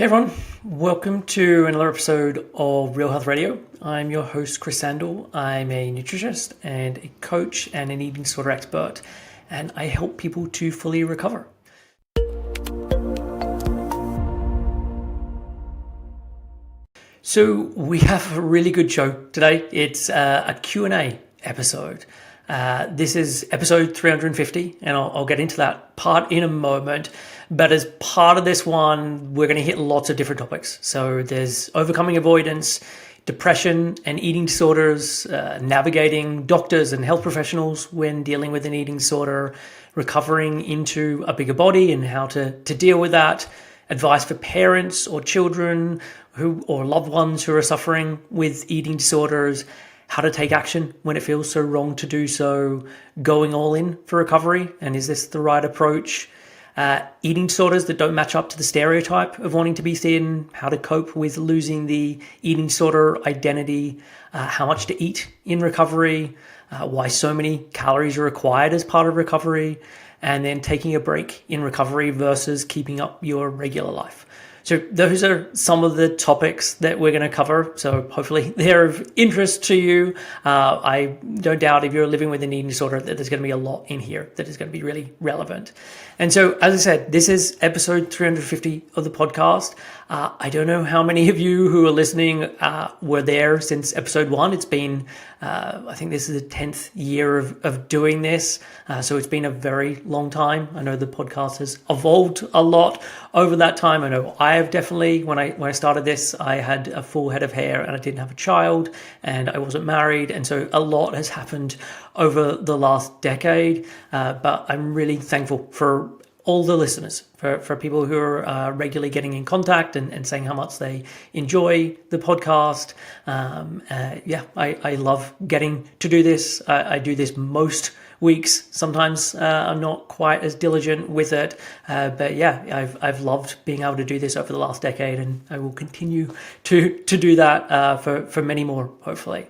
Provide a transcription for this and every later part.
Hey everyone, welcome to another episode of Real Health Radio. I'm your host, Chris Sandel. I'm a nutritionist and a coach and an eating disorder expert, and I help people to fully recover. So we have a really good show today. It's a Q&A episode. This is episode 350, and I'll get into that part in a moment. But as part of this one, we're going to hit lots of different topics. So there's overcoming avoidance, depression and eating disorders, navigating doctors and health professionals when dealing with an eating disorder, recovering into a bigger body and how to deal with that, advice for parents or children or loved ones who are suffering with eating disorders, how to take action when it feels so wrong to do so, going all in for recovery, and is this the right approach? Eating disorders that don't match up to the stereotype of wanting to be thin, how to cope with losing the eating disorder identity, how much to eat in recovery, why so many calories are required as part of recovery, and then taking a break in recovery versus keeping up your regular life. So those are some of the topics that we're going to cover. So hopefully they're of interest to you. I don't doubt if you're living with an eating disorder that there's going to be a lot in here that is going to be really relevant. And so, as I said, this is episode 350 of the podcast. I don't know how many of you who are listening were there since episode 1. It's been, I think this is the 10th year of doing this. So it's been a very long time. I know the podcast has evolved a lot over that time. I know I have definitely, when I started this, I had a full head of hair and I didn't have a child and I wasn't married. And so a lot has happened over the last decade. But I'm really thankful for all the listeners, for people who are regularly getting in contact and saying how much they enjoy the podcast. I love getting to do this. I do this most weeks. Sometimes I'm not quite as diligent with it, but yeah, I've loved being able to do this over the last decade, and I will continue to do that for many more, hopefully.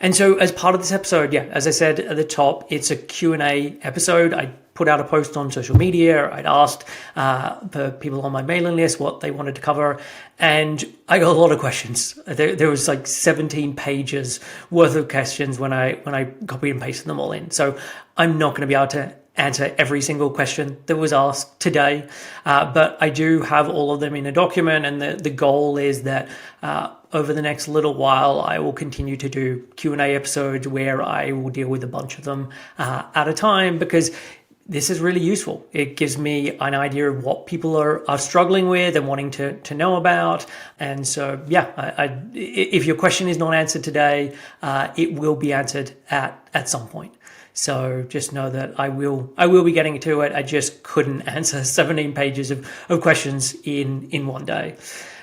And so as part of this episode, as I said at the top, it's a Q&A episode. I put out a post on social media. I'd asked the people on my mailing list what they wanted to cover, and I got a lot of questions. There was like 17 pages worth of questions when I copied and pasted them all in. So I'm not going to be able to answer every single question that was asked today, but I do have all of them in a document, and the goal is that over the next little while, I will continue to do Q&A episodes where I will deal with a bunch of them at a time, because this is really useful. It gives me an idea of what people are struggling with and wanting to know about. And so, if your question is not answered today, it will be answered at some point. So just know that I will be getting to it. I just couldn't answer 17 pages of questions in one day.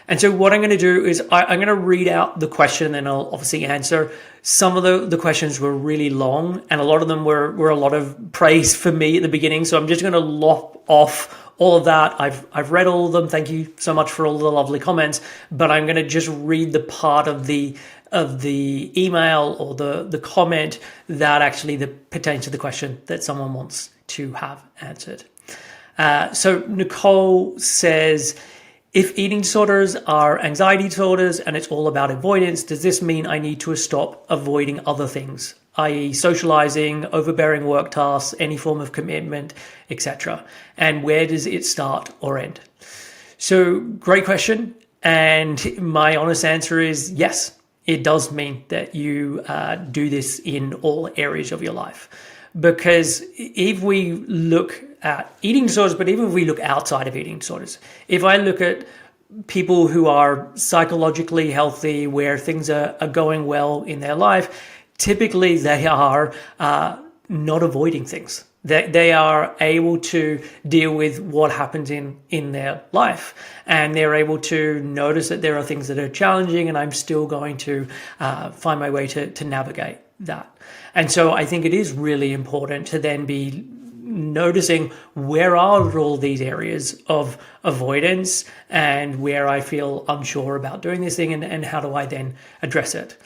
And so what I'm going to do is I'm going to read out the question and I'll obviously answer. Some of the questions were really long, and a lot of them were a lot of praise for me at the beginning. So I'm just going to lop off all of that. I've read all of them. Thank you so much for all the lovely comments. But I'm going to just read the part of the email or the comment that actually pertains to the question that someone wants to have answered. So Nicole says, if eating disorders are anxiety disorders and it's all about avoidance, does this mean I need to stop avoiding other things, i.e. socializing, overbearing work tasks, any form of commitment, etc.? And where does it start or end? So great question. And my honest answer is yes, it does mean that you do this in all areas of your life. Because if we look at eating disorders, but even if we look outside of eating disorders, if I look at people who are psychologically healthy, where things are going well in their life, typically they are not avoiding things. They are able to deal with what happens in their life, and they're able to notice that there are things that are challenging, and I'm still going to find my way to navigate that. And so I think it is really important to then be noticing where are all these areas of avoidance and where I feel unsure about doing this thing, and how do I then address it.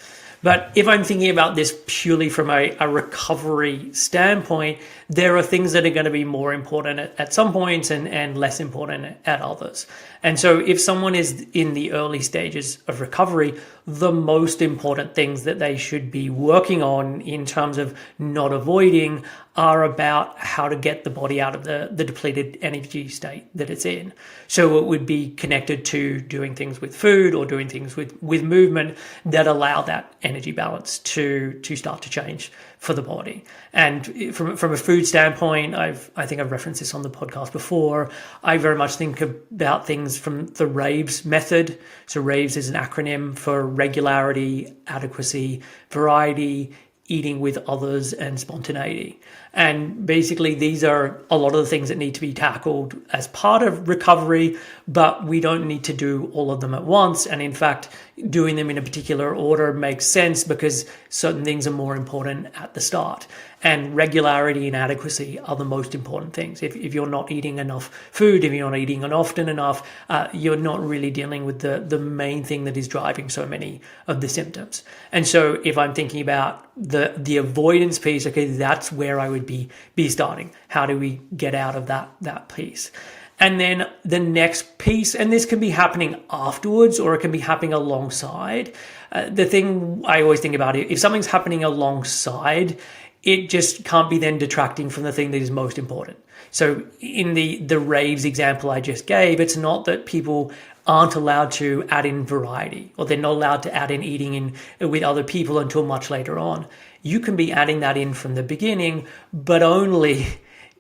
But if I'm thinking about this purely from a recovery standpoint, there are things that are going to be more important at some points and less important at others. And so if someone is in the early stages of recovery, the most important things that they should be working on in terms of not avoiding are about how to get the body out of the depleted energy state that it's in. So it would be connected to doing things with food or doing things with movement that allow that energy balance to start to change for the body. And from a food standpoint, I think I've referenced this on the podcast before. I very much think about things from the RAVES method. So RAVES is an acronym for regularity, adequacy, variety, eating with others, and spontaneity. And basically, these are a lot of the things that need to be tackled as part of recovery, but we don't need to do all of them at once. And in fact, doing them in a particular order makes sense because certain things are more important at the start. And regularity and adequacy are the most important things. If you're not eating enough food, if you're not eating it often enough, you're not really dealing with the main thing that is driving so many of the symptoms. And so if I'm thinking about the avoidance piece, okay, that's where I would be starting. How do we get out of that piece? And then the next piece, and this can be happening afterwards or it can be happening alongside. The thing I always think about it, if something's happening alongside, it just can't be then detracting from the thing that is most important. So in the raves example I just gave, it's not that people aren't allowed to add in variety or they're not allowed to add in eating in with other people until much later on. You can be adding that in from the beginning, but only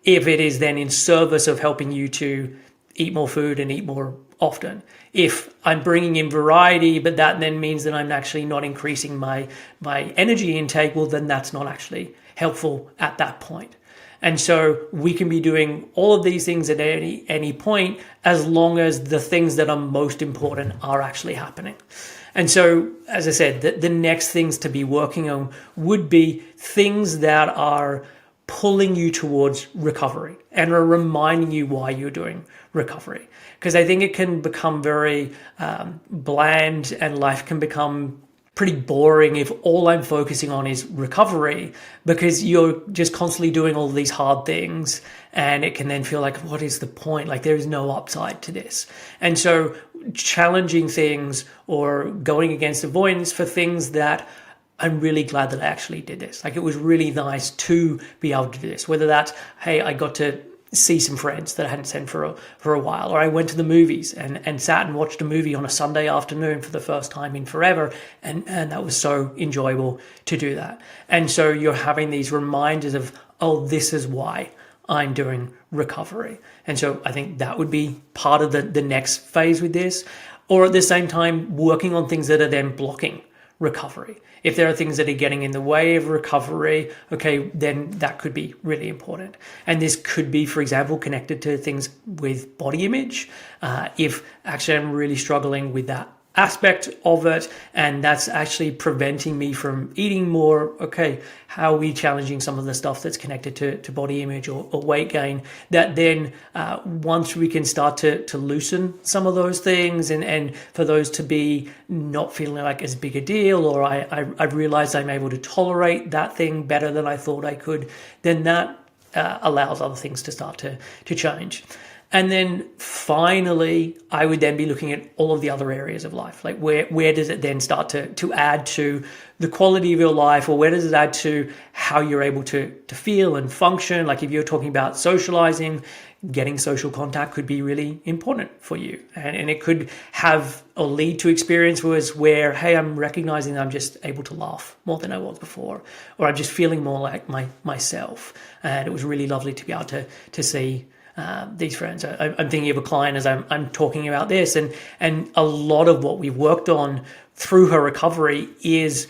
if it is then in service of helping you to eat more food and eat more often. If I'm bringing in variety, but that then means that I'm actually not increasing my energy intake, well, then that's not actually helpful at that point. And so we can be doing all of these things at any point as long as the things that are most important are actually happening. And so, as I said, the next things to be working on would be things that are pulling you towards recovery and are reminding you why you're doing recovery. Because I think it can become very bland and life can become pretty boring if all I'm focusing on is recovery, because you're just constantly doing all these hard things and it can then feel like, what is the point? Like there is no upside to this. And so challenging things or going against avoidance for things that I'm really glad that I actually did this. Like it was really nice to be able to do this, whether that's, hey, I got to see some friends that I hadn't seen for a while, or I went to the movies and sat and watched a movie on a Sunday afternoon for the first time in forever, and that was so enjoyable to do that. And so you're having these reminders of, oh, this is why I'm doing recovery. And so I think that would be part of the next phase with this, or at the same time working on things that are then blocking recovery. If there are things that are getting in the way of recovery, okay, then that could be really important. And this could be, for example, connected to things with body image. If actually I'm really struggling with that aspect of it, and that's actually preventing me from eating more, okay, how are we challenging some of the stuff that's connected to body image or weight gain, that then once we can start to loosen some of those things and for those to be not feeling like as big a deal, or I've realized I'm able to tolerate that thing better than I thought I could, then that allows other things to start to change. And then finally, I would then be looking at all of the other areas of life. Like where does it then start to add to the quality of your life, or where does it add to how you're able to feel and function? Like if you're talking about socializing, getting social contact could be really important for you. And it could have or lead to experiences where, hey, I'm recognizing that I'm just able to laugh more than I was before, or I'm just feeling more like myself. And it was really lovely to be able to see these friends. I'm thinking of a client as I'm talking about this, and a lot of what we've worked on through her recovery is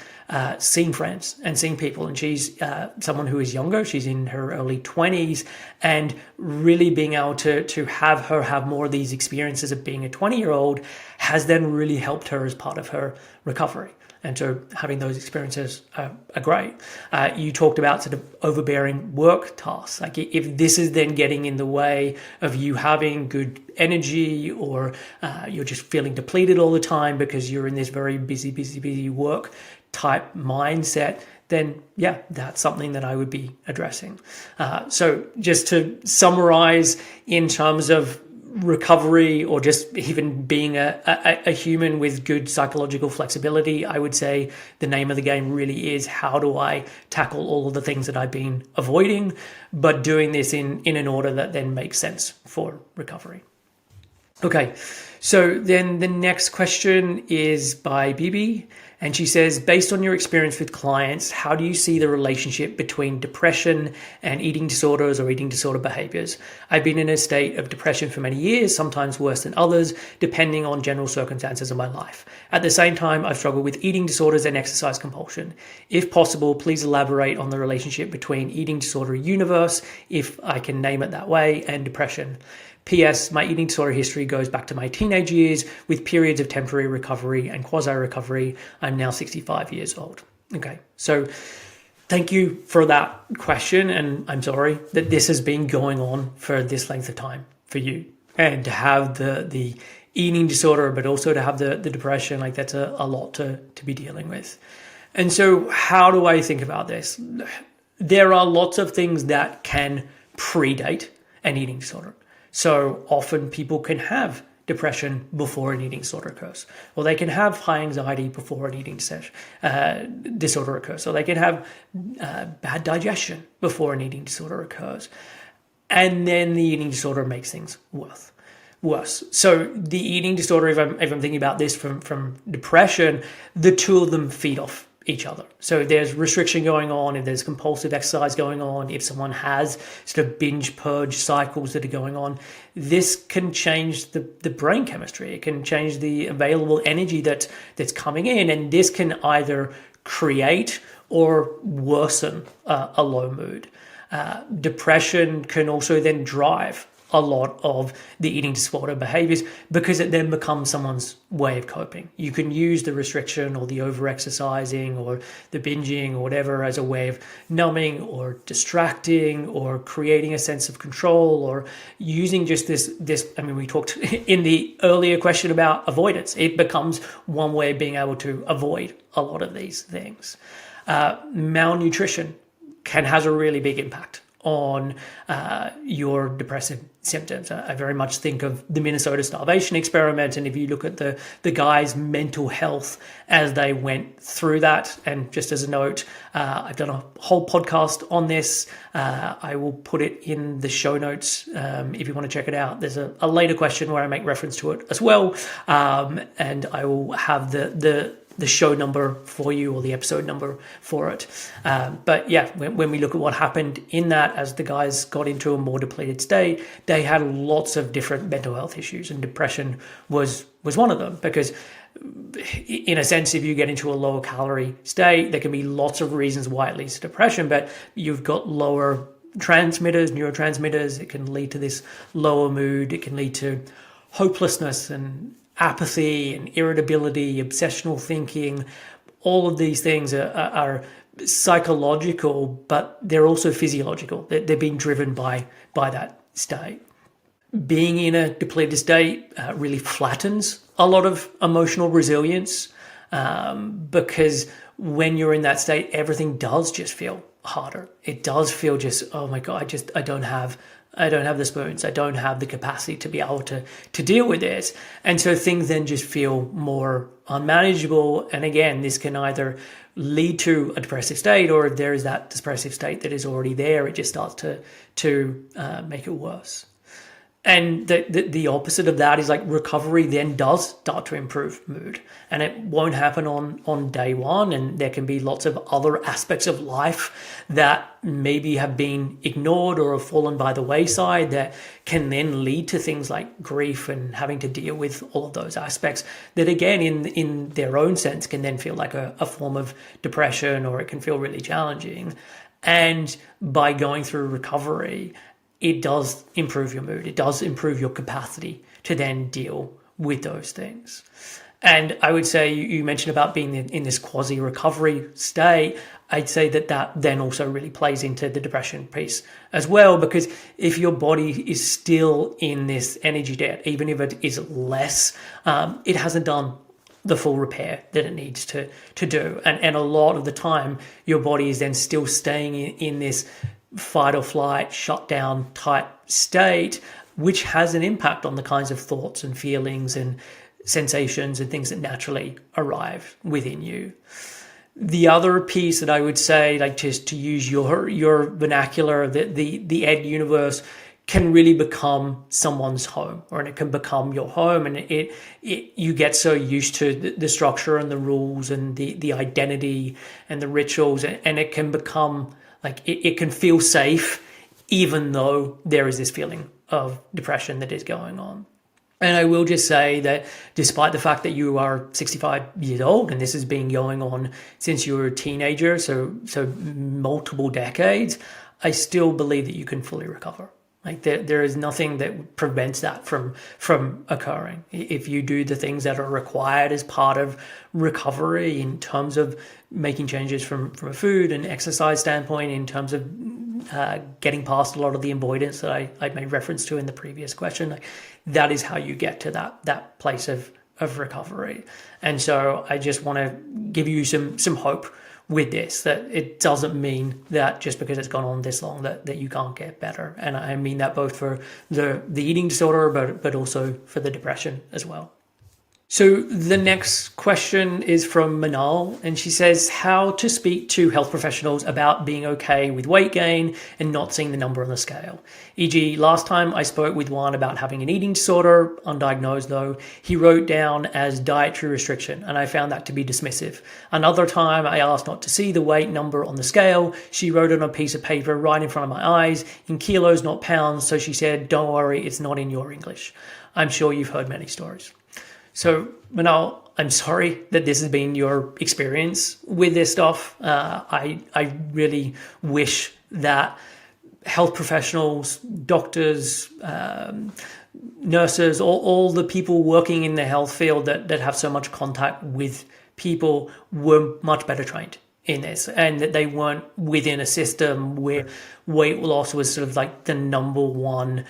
seeing friends and seeing people. And she's someone who is younger. She's in her early 20s, and really being able to have her have more of these experiences of being a 20-year-old has then really helped her as part of her recovery. And so having those experiences are great. You talked about sort of overbearing work tasks. Like if this is then getting in the way of you having good energy, or you're just feeling depleted all the time because you're in this very busy work type mindset, then yeah, that's something that I would be addressing. So just to summarize in terms of recovery, or just even being a human with good psychological flexibility, I would say the name of the game really is, how do I tackle all of the things that I've been avoiding, but doing this in an order that then makes sense for recovery. Okay, so then the next question is by Bibi, and she says, based on your experience with clients, how do you see the relationship between depression and eating disorders or eating disorder behaviors? I've been in a state of depression for many years, sometimes worse than others, depending on general circumstances of my life. At the same time, I've struggled with eating disorders and exercise compulsion. If possible, please elaborate on the relationship between eating disorder universe, if I can name it that way, and depression. P.S. My eating disorder history goes back to my teenage years with periods of temporary recovery and quasi-recovery. I'm now 65 years old. Okay, so thank you for that question, and I'm sorry that this has been going on for this length of time for you. And to have the eating disorder, but also to have the depression, like that's a lot to be dealing with. And so how do I think about this? There are lots of things that can predate an eating disorder. So often people can have depression before an eating disorder occurs, or they can have high anxiety before an eating disorder occurs, or they can have bad digestion before an eating disorder occurs. And then the eating disorder makes things worse. So the eating disorder, if I'm thinking about this from depression, the two of them feed off each other. So if there's restriction going on, if there's compulsive exercise going on, if someone has sort of binge purge cycles that are going on, this can change the brain chemistry. It can change the available energy that's coming in, and this can either create or worsen a low mood. Depression can also then drive a lot of the eating disorder behaviors, because it then becomes someone's way of coping. You can use the restriction or the over-exercising or the binging or whatever as a way of numbing or distracting or creating a sense of control, or using just this, I mean, we talked in the earlier question about avoidance. It becomes one way of being able to avoid a lot of these things. Malnutrition has a really big impact on your depressive symptoms. I very much think of the Minnesota starvation experiment, and if you look at the guys' mental health as they went through that, and just as a note, I've done a whole podcast on this. I will put it in the show notes if you want to check it out. There's a later question where I make reference to it as well, and I will have the show number for you, or the episode number for it. But yeah, when we look at what happened in that, as the guys got into a more depleted state, they had lots of different mental health issues, and depression was one of them, because in a sense, if you get into a lower calorie state, there can be lots of reasons why it leads to depression, but you've got lower neurotransmitters. It can lead to this lower mood. It can lead to hopelessness and apathy and irritability, obsessional thinking. All of these things are psychological, but they're also physiological. They're being driven by that state. Being in a depleted state really flattens a lot of emotional resilience, because when you're in that state, everything does just feel harder. It does feel just, oh my God, I don't have the spoons. I don't have the capacity to be able to deal with this. And so things then just feel more unmanageable. And again, this can either lead to a depressive state, or if there is that depressive state that is already there, it just starts to make it worse. And the opposite of that is like recovery then does start to improve mood, and it won't happen on day one. And there can be lots of other aspects of life that maybe have been ignored or have fallen by the wayside that can then lead to things like grief and having to deal with all of those aspects that, again, in their own sense, can then feel like a form of depression, or it can feel really challenging. And by going through recovery, it does improve your mood. It does improve your capacity to then deal with those things. And I would say, you mentioned about being in this quasi-recovery state. I'd say that then also really plays into the depression piece as well, because if your body is still in this energy debt, even if it is less, it hasn't done the full repair that it needs to do. And a lot of the time, your body is then still staying in this fight or flight, shutdown type state, which has an impact on the kinds of thoughts and feelings and sensations and things that naturally arrive within you. The other piece that I would say, like just to use your vernacular, the ed universe can really become someone's home, or it can become your home, and you get so used to the structure and the rules and the identity and the rituals, and it can become like it can feel safe, even though there is this feeling of depression that is going on. And I will just say that despite the fact that you are 65 years old, and this has been going on since you were a teenager, so multiple decades, I still believe that you can fully recover. Like there is nothing that prevents that from occurring. If you do the things that are required as part of recovery in terms of making changes from a food and exercise standpoint, in terms of getting past a lot of the avoidance that I made reference to in the previous question, like, that is how you get to that place of recovery. And so I just want to give you some hope with this, that it doesn't mean that just because it's gone on this long that you can't get better. And I mean that both for the eating disorder, but also for the depression as well. So the next question is from Manal, and she says, how to speak to health professionals about being okay with weight gain and not seeing the number on the scale. E.g., last time I spoke with one about having an eating disorder, undiagnosed though, he wrote down as dietary restriction, and I found that to be dismissive. Another time I asked not to see the weight number on the scale. She wrote it on a piece of paper right in front of my eyes in kilos, not pounds. So she said, don't worry, it's not in your English. I'm sure you've heard many stories. So, Manal, I'm sorry that this has been your experience with this stuff. I really wish that health professionals, doctors, nurses, all the people working in the health field that have so much contact with people were much better trained in this, and that they weren't within a system where weight loss was sort of like the number one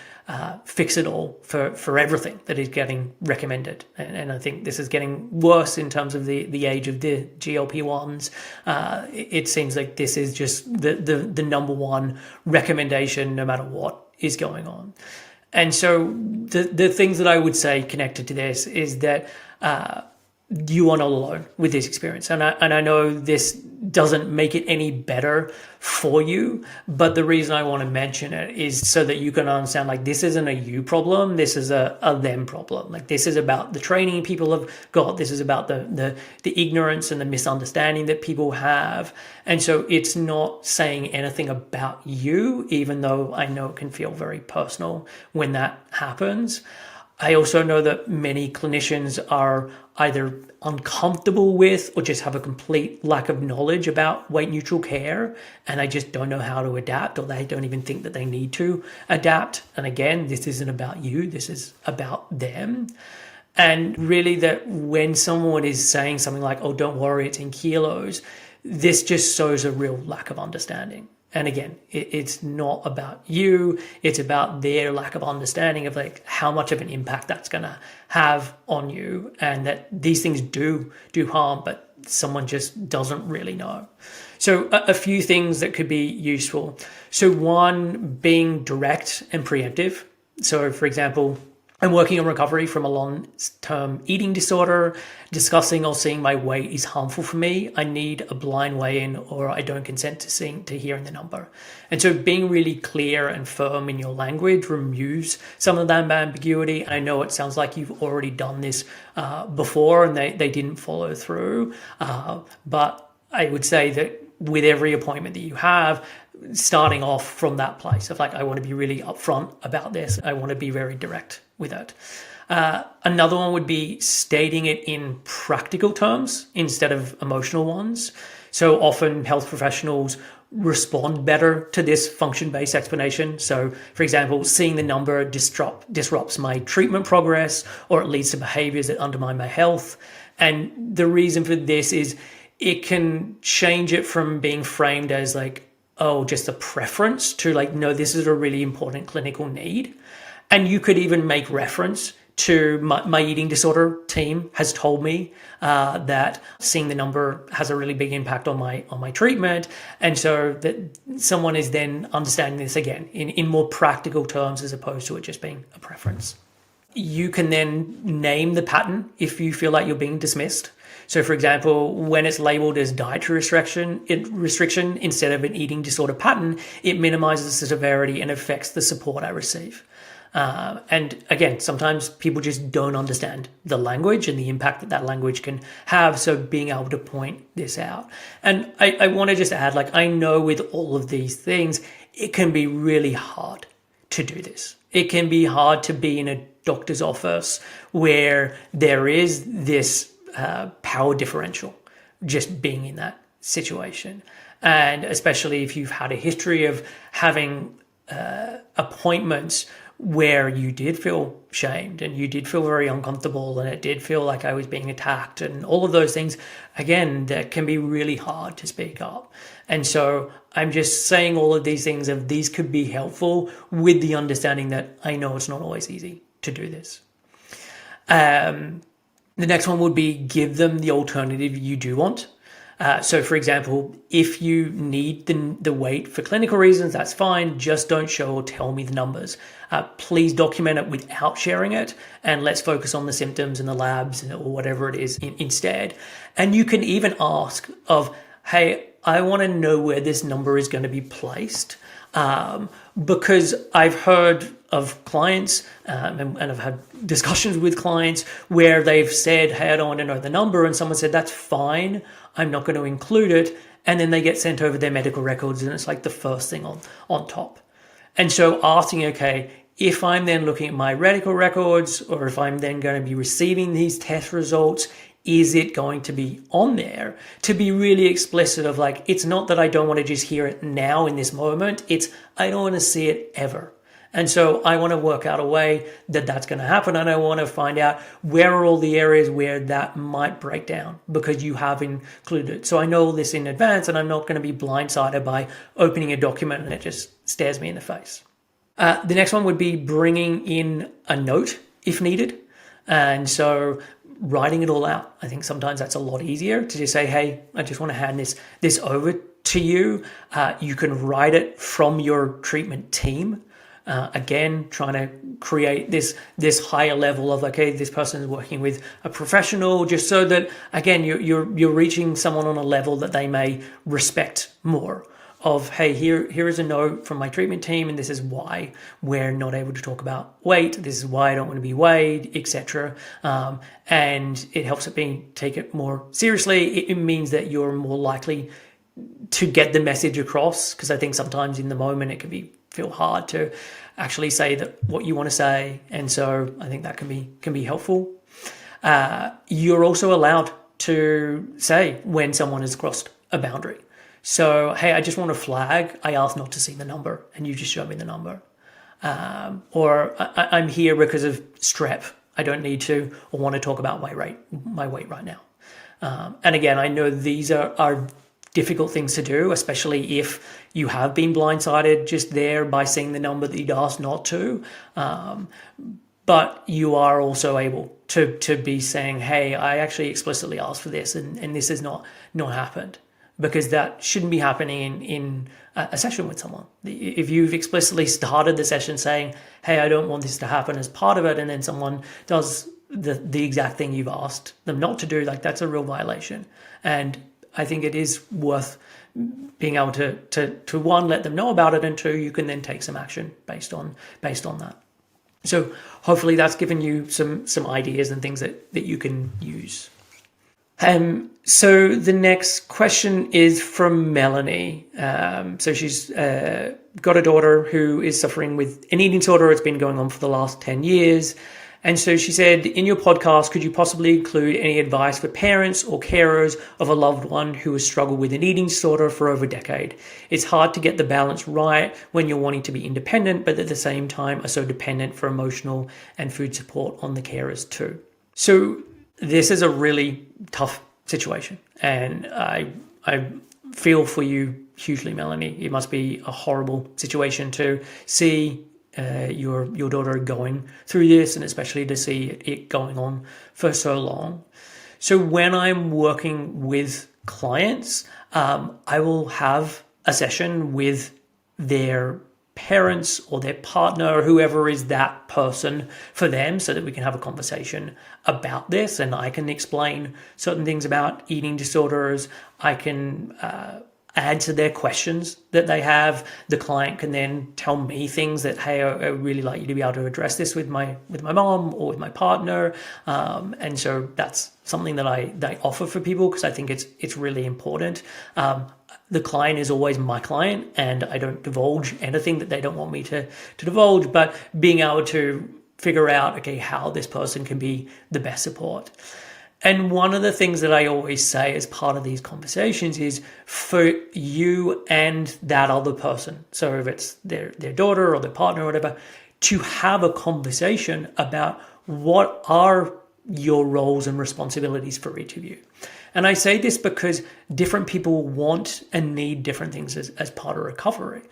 fix-it-all for everything that is getting recommended. And I think this is getting worse in terms of the age of the GLP-1s. It seems like this is just the number one recommendation no matter what is going on. And so the things that I would say connected to this is that you are not alone with this experience. And I know this doesn't make it any better for you, but the reason I want to mention it is so that you can understand, like, this isn't a you problem, this is a them problem. Like, this is about the training people have got, this is about the ignorance and the misunderstanding that people have. And so it's not saying anything about you, even though I know it can feel very personal when that happens. I also know that many clinicians are either uncomfortable with or just have a complete lack of knowledge about weight neutral care, and they just don't know how to adapt, or they don't even think that they need to adapt. And again, this isn't about you, this is about them. And really, that when someone is saying something like, oh, don't worry, it's in kilos, this just shows a real lack of understanding. And again, it's not about you, it's about their lack of understanding of like how much of an impact that's going to have on you, and that these things do harm, but someone just doesn't really know. So a few things that could be useful. So one, being direct and preemptive. So for example, I'm working on recovery from a long-term eating disorder. Discussing or seeing my weight is harmful for me. I need a blind weigh-in, or I don't consent to hearing the number. And so being really clear and firm in your language removes some of that ambiguity. I know it sounds like you've already done this before and they didn't follow through. But I would say that with every appointment that you have, starting off from that place of like, I want to be really upfront about this. I want to be very direct with it. Another one would be stating it in practical terms instead of emotional ones. So often health professionals respond better to this function-based explanation. So for example, seeing the number disrupts my treatment progress, or it leads to behaviors that undermine my health. And the reason for this is it can change it from being framed as like, oh, just a preference, to like, no, this is a really important clinical need. And you could even make reference to my eating disorder team has told me that seeing the number has a really big impact on my treatment, and so that someone is then understanding this again in more practical terms as opposed to it just being a preference. You can then name the pattern if you feel like you're being dismissed. So, for example, when it's labeled as dietary restriction instead of an eating disorder pattern, it minimizes the severity and affects the support I receive. And again, sometimes people just don't understand the language and the impact that language can have. So being able to point this out. And I want to just add, like, I know with all of these things, it can be really hard to do this. It can be hard to be in a doctor's office where there is this power differential just being in that situation. And especially if you've had a history of having appointments where you did feel shamed and you did feel very uncomfortable and it did feel like I was being attacked and all of those things, again, that can be really hard to speak up. And so I'm just saying all of these things, if these could be helpful with the understanding that I know it's not always easy to do this. The next one would be give them the alternative you do want. So, for example, if you need the weight for clinical reasons, that's fine. Just don't show or tell me the numbers. Please document it without sharing it, and let's focus on the symptoms and the labs or whatever it is instead. And you can even ask of, hey, I want to know where this number is going to be placed. Because I've heard of clients and I've had discussions with clients where they've said, hey, I don't want to know the number. And someone said, that's fine. I'm not going to include it. And then they get sent over their medical records and it's like the first thing on top. And so asking, okay, if I'm then looking at my medical records or if I'm then going to be receiving these test results, is it going to be on there? To be really explicit of, like, it's not that I don't want to just hear it now in this moment. It's I don't want to see it ever. And so I want to work out a way that that's going to happen. And I want to find out where are all the areas where that might break down because you have included it. So I know this in advance and I'm not going to be blindsided by opening a document and it just stares me in the face. The next one would be bringing in a note if needed. And so writing it all out. I think sometimes that's a lot easier to just say, hey, I just want to hand this over to you. You can write it from your treatment team. Again, trying to create this higher level of, okay, this person is working with a professional, just so that, again, you're reaching someone on a level that they may respect more. Of, hey, here is a note from my treatment team, and this is why we're not able to talk about weight. This is why I don't want to be weighed, etc. And it helps it take it more seriously. It means that you're more likely to get the message across, because I think sometimes in the moment it can feel hard to actually say that what you want to say, and so I think that can be helpful. You're also allowed to say when someone has crossed a boundary. So, hey, I just want to flag, I asked not to see the number and you just show me the number. Or I'm here because of strep. I don't need to or want to talk about my weight right now. And again, I know these are difficult things to do, especially if you have been blindsided just there by seeing the number that you'd asked not to. But you are also able to be saying, hey, I actually explicitly asked for this and this has not happened. Because that shouldn't be happening in a session with someone. If you've explicitly started the session saying, hey, I don't want this to happen as part of it, and then someone does the exact thing you've asked them not to do, like, that's a real violation. And I think it is worth being able to one, let them know about it, and two, you can then take some action based on that. So hopefully that's given you some ideas and things that you can use. So the next question is from Melanie. So she's got a daughter who is suffering with an eating disorder. It's been going on for the last 10 years. And so she said, in your podcast, could you possibly include any advice for parents or carers of a loved one who has struggled with an eating disorder for over a decade? It's hard to get the balance right when you're wanting to be independent, but at the same time are so dependent for emotional and food support on the carers too. So this is a really tough situation, and I feel for you hugely, Melanie. It must be a horrible situation to see your daughter are going through this, and especially to see it going on for so long. So when I'm working with clients, I will have a session with their parents or their partner or whoever is that person for them, so that we can have a conversation about this, and I can explain certain things about eating disorders. I can add to their questions that they have. The client can then tell me things that, hey, I really like you to be able to address this with my mom or with my partner, and so that's something that I offer for people, because I think it's really important. The client is always my client, and I don't divulge anything that they don't want me to divulge, but being able to figure out, okay, how this person can be the best support. And one of the things that I always say as part of these conversations is for you and that other person, so if it's their daughter or their partner or whatever, to have a conversation about what are your roles and responsibilities for each of you. And I say this because different people want and need different things as part of recovery.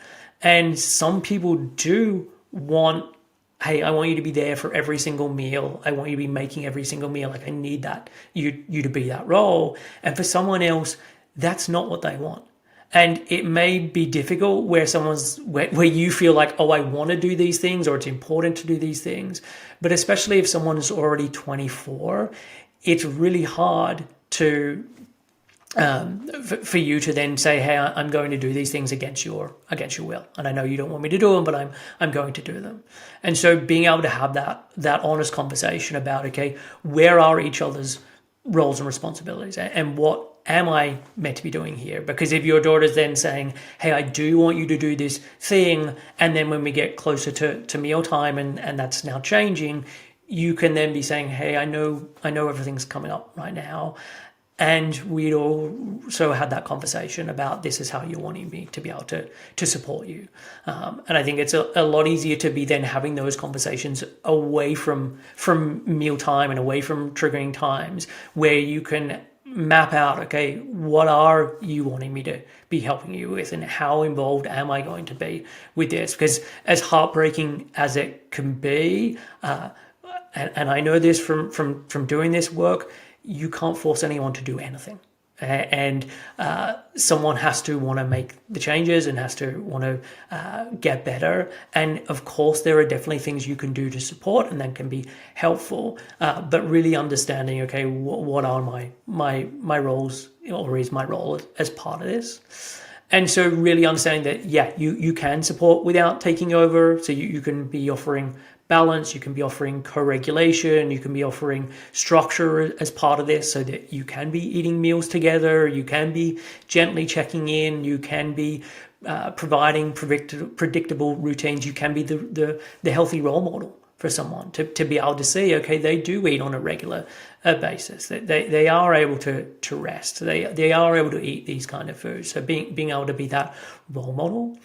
And some people do want, hey, I want you to be there for every single meal. I want you to be making every single meal. Like, I need that, you to be that role. And for someone else, that's not what they want. And it may be difficult where where you feel like, oh, I want to do these things, or it's important to do these things. But especially if someone is already 24, it's really hard to for you to then say, hey, I'm going to do these things against your will, and I know you don't want me to do them, but I'm going to do them. And so being able to have that honest conversation about, okay, where are each other's roles and responsibilities, and what am I meant to be doing here? Because if your daughter's then saying, hey, I do want you to do this thing, and then when we get closer to mealtime and that's now changing, you can then be saying, hey, I know everything's coming up right now. And we'd also had that conversation about, this is how you're wanting me to be able to support you. And I think it's a lot easier to be then having those conversations away from mealtime and away from triggering times, where you can map out, okay, what are you wanting me to be helping you with, and how involved am I going to be with this? Because as heartbreaking as it can be, and I know this from doing this work, you can't force anyone to do anything. And someone has to want to make the changes and has to want to get better. And of course, there are definitely things you can do to support and that can be helpful. But really understanding, okay, what are my roles, or is my role as part of this? And so really understanding that, yeah, you can support without taking over. So you can be offering balance, you can be offering co-regulation, you can be offering structure as part of this, so that you can be eating meals together, you can be gently checking in, you can be providing predictable routines, you can be the healthy role model for someone to be able to see, okay, they do eat on a regular basis, that they are able to rest, they are able to eat these kind of foods. So being able to be that role model.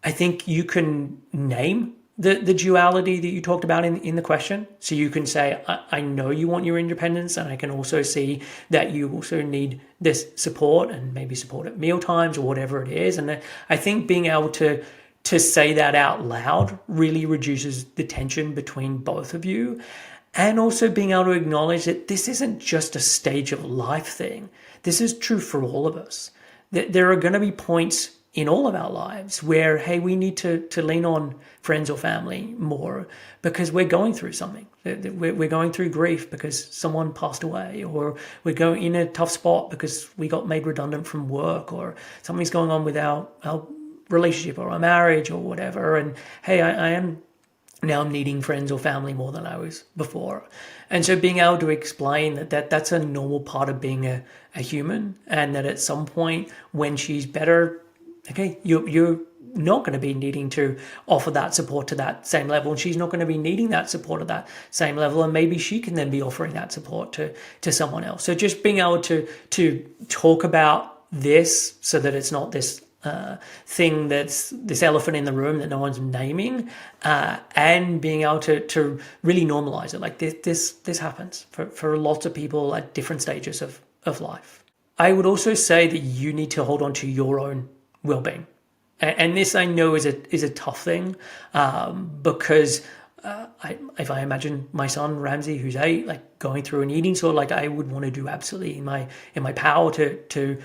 I think you can name the duality that you talked about in the question. So you can say, I know you want your independence, and I can also see that you also need this support, and maybe support at meal times or whatever it is. And I think being able to say that out loud really reduces the tension between both of you. And also being able to acknowledge that this isn't just a stage of life thing. This is true for all of us. There are going to be points in all of our lives where, hey, we need to lean on friends or family more because we're going through something. We're going through grief because someone passed away, or we're going in a tough spot because we got made redundant from work, or something's going on with our relationship or our marriage or whatever. And hey, I'm needing friends or family more than I was before. And so being able to explain that's a normal part of being a human, and that at some point when she's better, okay, you're not going to be needing to offer that support to that same level, and she's not going to be needing that support at that same level, and maybe she can then be offering that support to someone else. So just being able to talk about this, so that it's not this thing that's this elephant in the room that no one's naming, and being able to really normalize it. Like this happens for lots of people at different stages of life. I would also say that you need to hold on to your own well-being. And this I know is a tough thing, because if I imagine my son Ramsey, who's 8, like going through an eating disorder, like I would want to do absolutely in my power to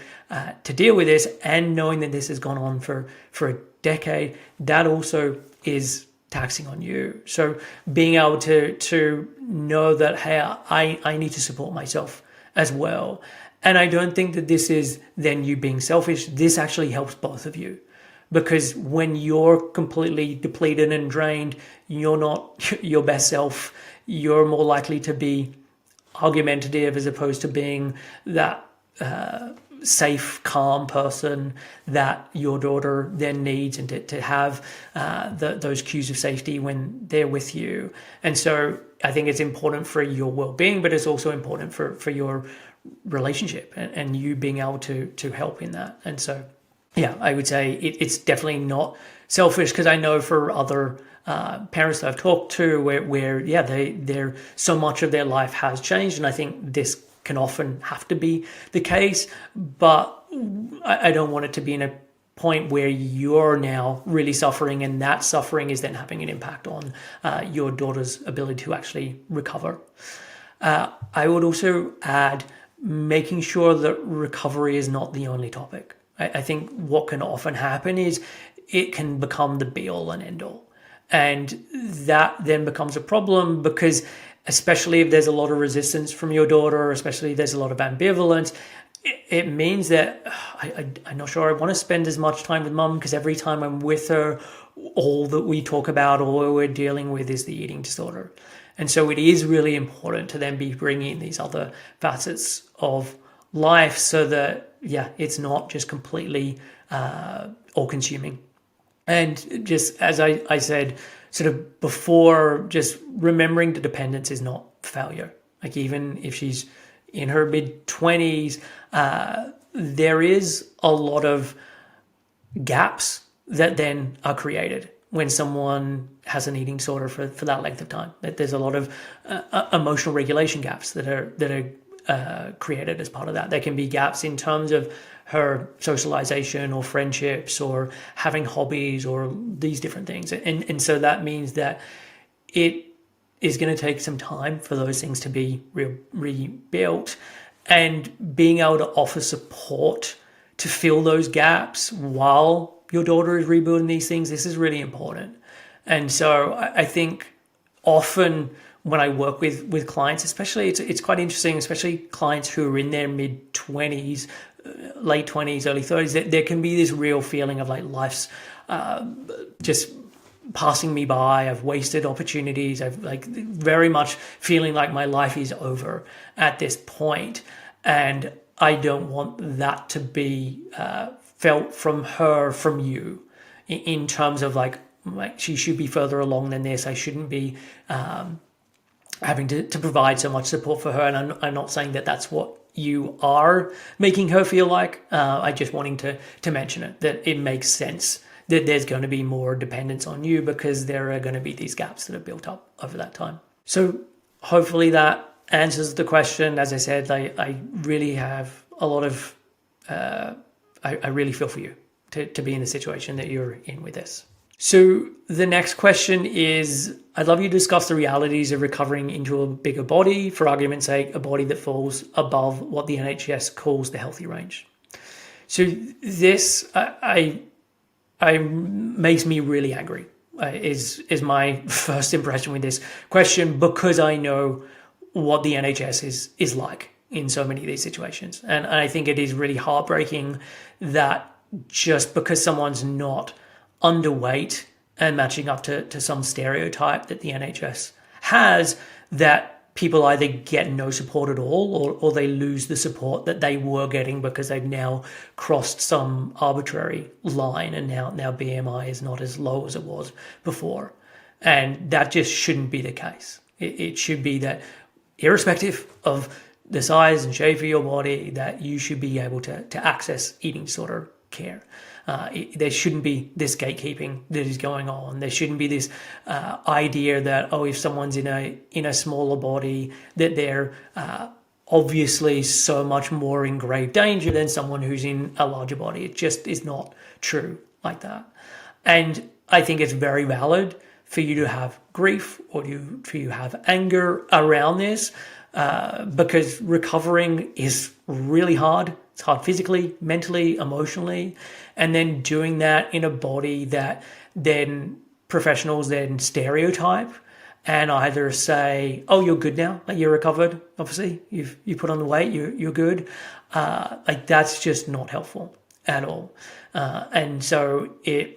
deal with this, and knowing that this has gone on for a decade, that also is taxing on you. So being able to know that, hey, I need to support myself as well. And I don't think that this is then you being selfish. This actually helps both of you. Because when you're completely depleted and drained, you're not your best self. You're more likely to be argumentative as opposed to being that safe, calm person that your daughter then needs, and to have those cues of safety when they're with you. And so I think it's important for your well-being, but it's also important for your relationship and you being able to help in that. And so yeah, I would say it's definitely not selfish, because I know for other parents that I've talked to where they're so much of their life has changed, and I think this can often have to be the case, but I don't want it to be in a point where you're now really suffering, and that suffering is then having an impact on your daughter's ability to actually recover. I would also add making sure that recovery is not the only topic. I think what can often happen is it can become the be-all and end-all. And that then becomes a problem, because especially if there's a lot of resistance from your daughter, especially if there's a lot of ambivalence, it means that I'm not sure I want to spend as much time with mum, because every time I'm with her, all that we talk about, all we're dealing with is the eating disorder. And so it is really important to then be bringing these other facets of life, so that it's not just completely all-consuming. And just as I said sort of before, just remembering the dependence is not failure. Like even if she's in her mid-20s, there is a lot of gaps that then are created when someone has an eating disorder for that length of time. That there's a lot of emotional regulation gaps that are created as part of that. There can be gaps in terms of her socialization or friendships or having hobbies or these different things. And so that means that it is going to take some time for those things to be rebuilt, and being able to offer support to fill those gaps while your daughter is rebuilding these things, this is really important. And so I think often when I work with clients, especially, it's quite interesting, especially clients who are in their mid-20s, late 20s, early 30s, there can be this real feeling of like life's just passing me by. I've wasted opportunities. I've like very much feeling like my life is over at this point. And I don't want that to be felt from her, from you, in terms of like she should be further along than this. I shouldn't be having to provide so much support for her. And I'm not saying that that's what you are making her feel like. I just wanting to mention it, that it makes sense that there's going to be more dependence on you, because there are going to be these gaps that are built up over that time. So hopefully that answers the question. As I said, I really have a lot of, I really feel for you to be in the situation that you're in with this. So the next question is, I'd love you to discuss the realities of recovering into a bigger body, for argument's sake, a body that falls above what the NHS calls the healthy range. So this I makes me really angry, is my first impression with this question, because I know what the NHS is like in so many of these situations. And I think it is really heartbreaking that just because someone's not underweight and matching up to some stereotype that the NHS has, that people either get no support at all, or they lose the support that they were getting because they've now crossed some arbitrary line, and now BMI is not as low as it was before. And that just shouldn't be the case. It should be that irrespective of the size and shape of your body, that you should be able to access eating disorder care. There shouldn't be this gatekeeping that is going on. There shouldn't be this idea that, if someone's in a smaller body, that they're obviously so much more in grave danger than someone who's in a larger body. It just is not true. like that. And I think it's very valid for you to have grief or for you to have anger around this, because recovering is really hard. It's hard physically, mentally, emotionally, and then doing that in a body that then professionals then stereotype and either say, "Oh, you're good now, like you're recovered. Obviously, you put on the weight, you're good." Like that's just not helpful at all. And so it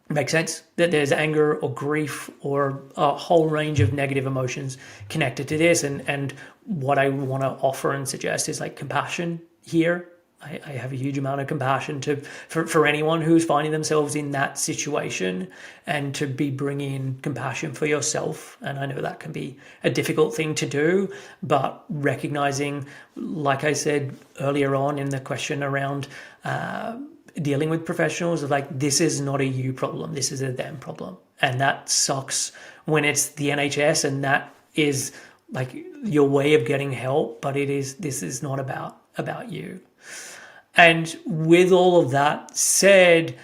makes sense that there's anger or grief or a whole range of negative emotions connected to this. And what I want to offer and suggest is like compassion here. I have a huge amount of compassion for anyone who's finding themselves in that situation, and to be bringing compassion for yourself. And I know that can be a difficult thing to do, but recognizing, like I said earlier on in the question around dealing with professionals, of like, this is not a you problem, this is a them problem. And that sucks when it's the NHS and that is like your way of getting help, but this is not about you. And with all of that said,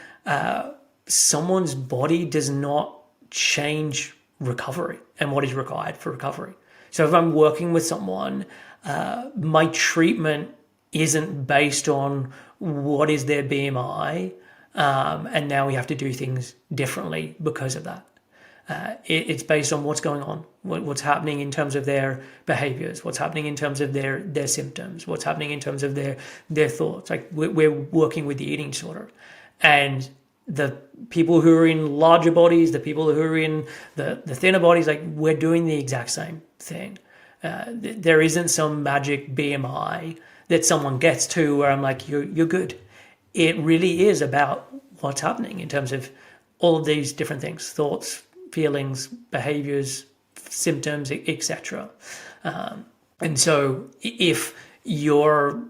someone's body does not change recovery and what is required for recovery. So if I'm working with someone, my treatment isn't based on what is their BMI, and now we have to do things differently because of that. It's based on what's going on, what's happening in terms of their behaviors, what's happening in terms of their symptoms, what's happening in terms of their thoughts. Like we're working with the eating disorder, and the people who are in larger bodies, the people who are in the thinner bodies, like we're doing the exact same thing. There isn't some magic BMI that someone gets to where I'm like, you're good. It really is about what's happening in terms of all of these different things, thoughts, feelings, behaviors, symptoms, etc. And so if you're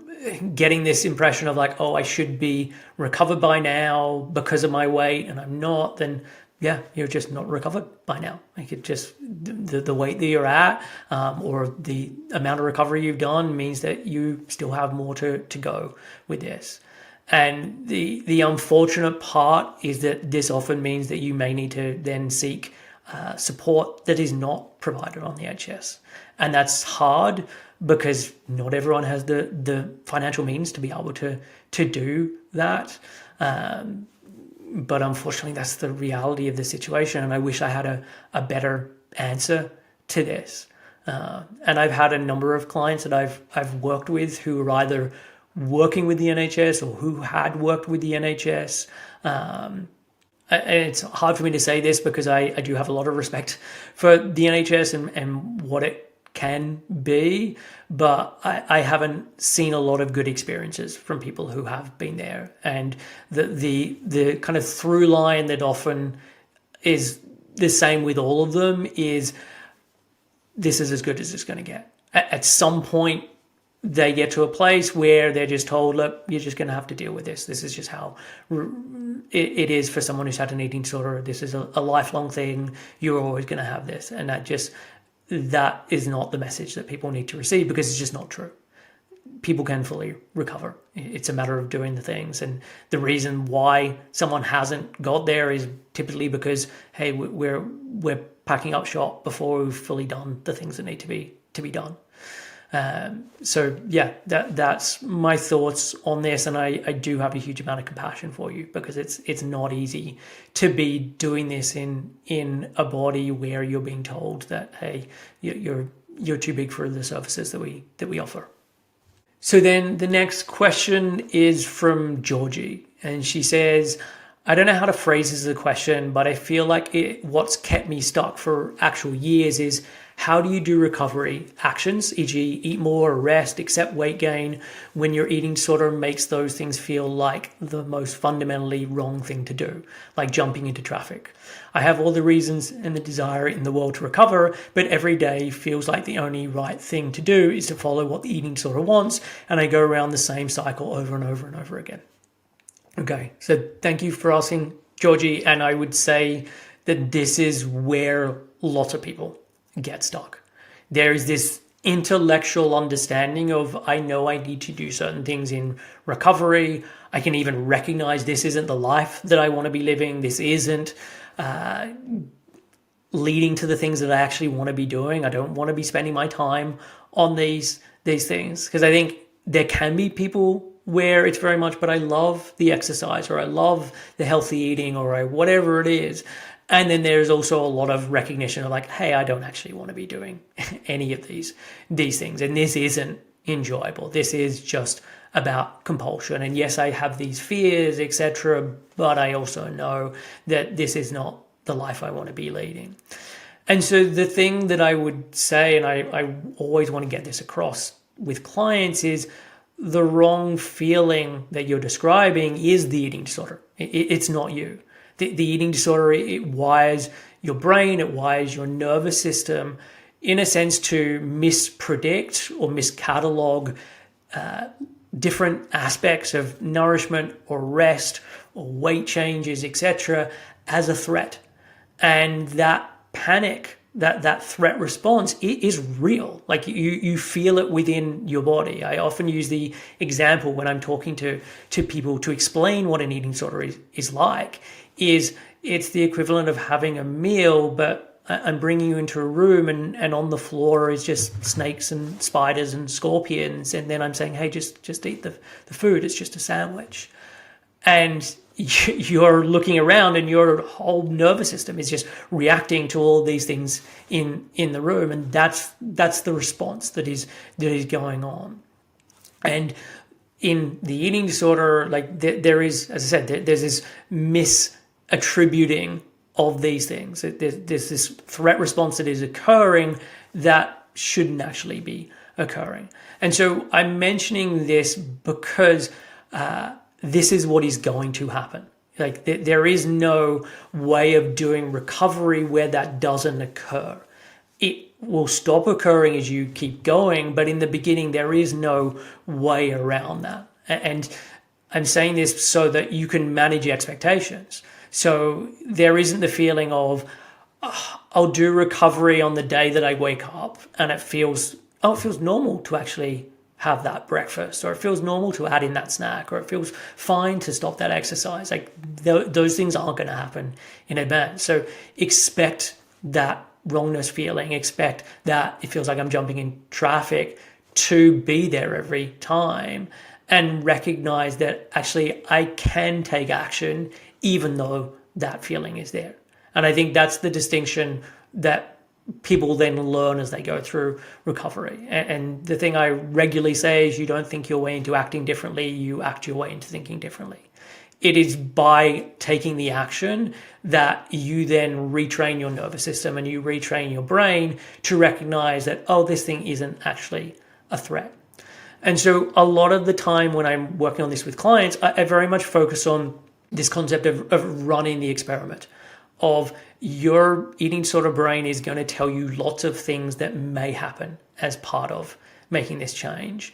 getting this impression of like, oh, I should be recovered by now because of my weight and I'm not, then yeah, you're just not recovered by now. Like it just, the weight that you're at, or the amount of recovery you've done means that you still have more to go with this. And the unfortunate part is that this often means that you may need to then seek support that is not provided on the NHS. And that's hard because not everyone has the financial means to be able to do that. But unfortunately, that's the reality of the situation. And I wish I had a better answer to this. And I've had a number of clients that I've worked with who are either working with the NHS or who had worked with the NHS. And it's hard for me to say this because I do have a lot of respect for the NHS and what it can be, but I haven't seen a lot of good experiences from people who have been there. And the kind of through line that often is the same with all of them is this is as good as it's going to get. At some point, they get to a place where they're just told, look, you're just going to have to deal with this. This is just how it is for someone who's had an eating disorder. This is a lifelong thing. You're always going to have this. And that is not the message that people need to receive, because it's just not true. People can fully recover. It's a matter of doing the things. And the reason why someone hasn't got there is typically because, hey, we're packing up shop before we've fully done the things that need to be done. So yeah, that's my thoughts on this, and I do have a huge amount of compassion for you, because it's not easy to be doing this in a body where you're being told that, hey, you're too big for the services that we offer. So then the next question is from Georgie, and she says, I don't know how to phrase this as a question, but I feel like what's kept me stuck for actual years is, how do you do recovery actions, e.g. eat more, rest, accept weight gain, when your eating disorder makes those things feel like the most fundamentally wrong thing to do, like jumping into traffic? I have all the reasons and the desire in the world to recover, but every day feels like the only right thing to do is to follow what the eating disorder wants, and I go around the same cycle over and over and over again. Okay, so thank you for asking, Georgie, and I would say that this is where lots of people get stuck. There is this intellectual understanding of, I know I need to do certain things in recovery. I can even recognize this isn't the life that I want to be living. This isn't leading to the things that I actually want to be doing. I don't want to be spending my time on these things, because I think there can be people where it's very much, but I love the exercise, or I love the healthy eating, or whatever it is. And then there's also a lot of recognition of like, hey, I don't actually want to be doing any of these things. And this isn't enjoyable. This is just about compulsion. And yes, I have these fears, etc. But I also know that this is not the life I want to be leading. And so the thing that I would say, and I always want to get this across with clients, is the wrong feeling that you're describing is the eating disorder. It's not you. The eating disorder, it wires your brain, it wires your nervous system, in a sense, to mispredict or miscatalog different aspects of nourishment or rest or weight changes, etc., as a threat. And that panic, that threat response, it is real. Like you feel it within your body. I often use the example when I'm talking to people to explain what an eating disorder is like, is it's the equivalent of having a meal, but I'm bringing you into a room and on the floor is just snakes and spiders and scorpions. And then I'm saying, hey, just eat the food. It's just a sandwich. And you're looking around and your whole nervous system is just reacting to all these things in the room. And that's the response that is going on. And in the eating disorder, like there is, as I said, there's this misattributing of these things. There's this threat response that is occurring that shouldn't actually be occurring. And so I'm mentioning this because this is what is going to happen. Like there is no way of doing recovery where that doesn't occur. It will stop occurring as you keep going, but in the beginning, there is no way around that. And I'm saying this so that you can manage expectations. So there isn't the feeling of, I'll do recovery on the day that I wake up and it feels normal to actually have that breakfast, or it feels normal to add in that snack, or it feels fine to stop that exercise. Like those things aren't going to happen in advance. So expect that wrongness feeling, expect that it feels like I'm jumping in traffic to be there every time, and recognize that actually I can take action even though that feeling is there. And I think that's the distinction that people then learn as they go through recovery. And the thing I regularly say is, you don't think your way into acting differently, you act your way into thinking differently. It is by taking the action that you then retrain your nervous system and you retrain your brain to recognize that, oh, this thing isn't actually a threat. And so a lot of the time when I'm working on this with clients, I very much focus on this concept of running the experiment, of your eating disorder brain is going to tell you lots of things that may happen as part of making this change.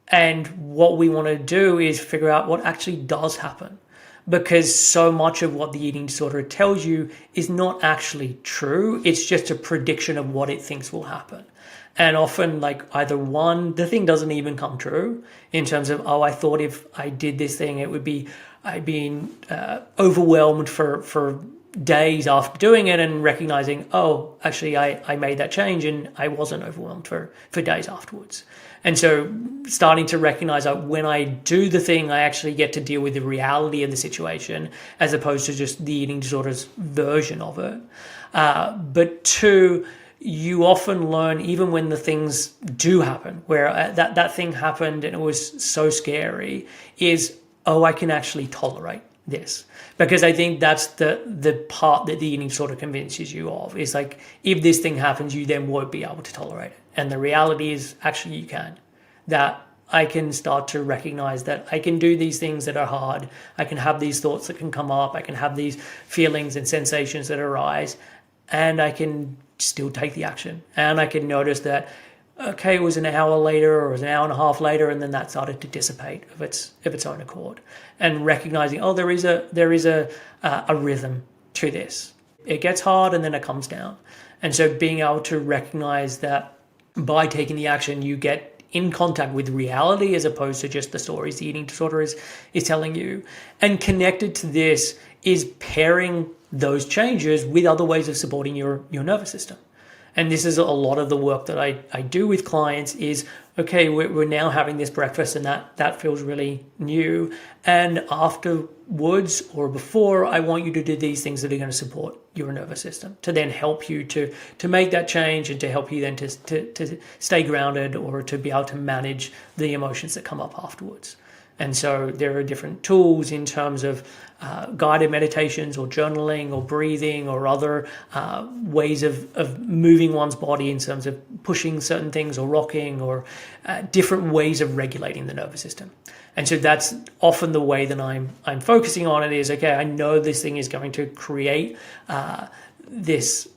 And what we want to do is figure out what actually does happen, because so much of what the eating disorder tells you is not actually true. It's just a prediction of what it thinks will happen. And often, like, either one, the thing doesn't even come true in terms of, oh, I thought if I did this thing, it would be, I'd been overwhelmed for days after doing it, and recognizing, oh, actually I made that change and I wasn't overwhelmed for days afterwards. And so starting to recognize that when I do the thing, I actually get to deal with the reality of the situation as opposed to just the eating disorder's version of it. But two, you often learn, even when the things do happen, where that thing happened and it was so scary, is, oh, I can actually tolerate this. Because I think that's the part that the eating disorder convinces you of, is like, if this thing happens, you then won't be able to tolerate it. And the reality is, actually you can. That I can start to recognize that I can do these things that are hard. I can have these thoughts that can come up. I can have these feelings and sensations that arise, and I can still take the action. And I can notice that, okay, it was an hour later or it was an hour and a half later, and then that started to dissipate of its own accord. And recognizing, oh, there is a rhythm to this. It gets hard and then it comes down. And so being able to recognize that by taking the action, you get in contact with reality as opposed to just the stories the eating disorder is telling you. And connected to this is pairing those changes with other ways of supporting your nervous system. And this is a lot of the work that I do with clients is, okay, we're now having this breakfast and that feels really new. And afterwards or before, I want you to do these things that are going to support your nervous system to then help you to make that change and to help you then to stay grounded or to be able to manage the emotions that come up afterwards. And so there are different tools in terms of guided meditations or journaling or breathing or other ways of moving one's body in terms of pushing certain things or rocking or different ways of regulating the nervous system. And so that's often the way that I'm focusing on it is, okay, I know this thing is going to create this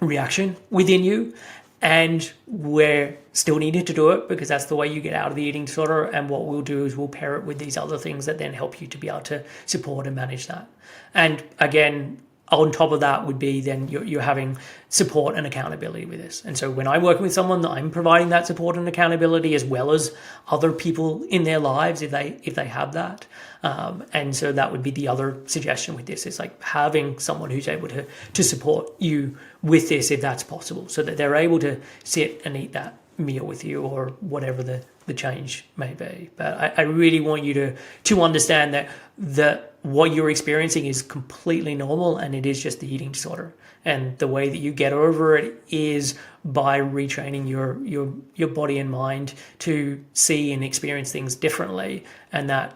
reaction within you. And we're still needed to do it because that's the way you get out of the eating disorder. And what we'll do is we'll pair it with these other things that then help you to be able to support and manage that. And again, on top of that would be then you're having support and accountability with this. And so when I'm working with someone, I'm providing that support and accountability as well as other people in their lives if they have that. And so that would be the other suggestion with this is like having someone who's able to support you with this if that's possible, so that they're able to sit and eat that meal with you or whatever the change may be. But I really want you to understand that what you're experiencing is completely normal and it is just the eating disorder. And the way that you get over it is by retraining your body and mind to see and experience things differently. And that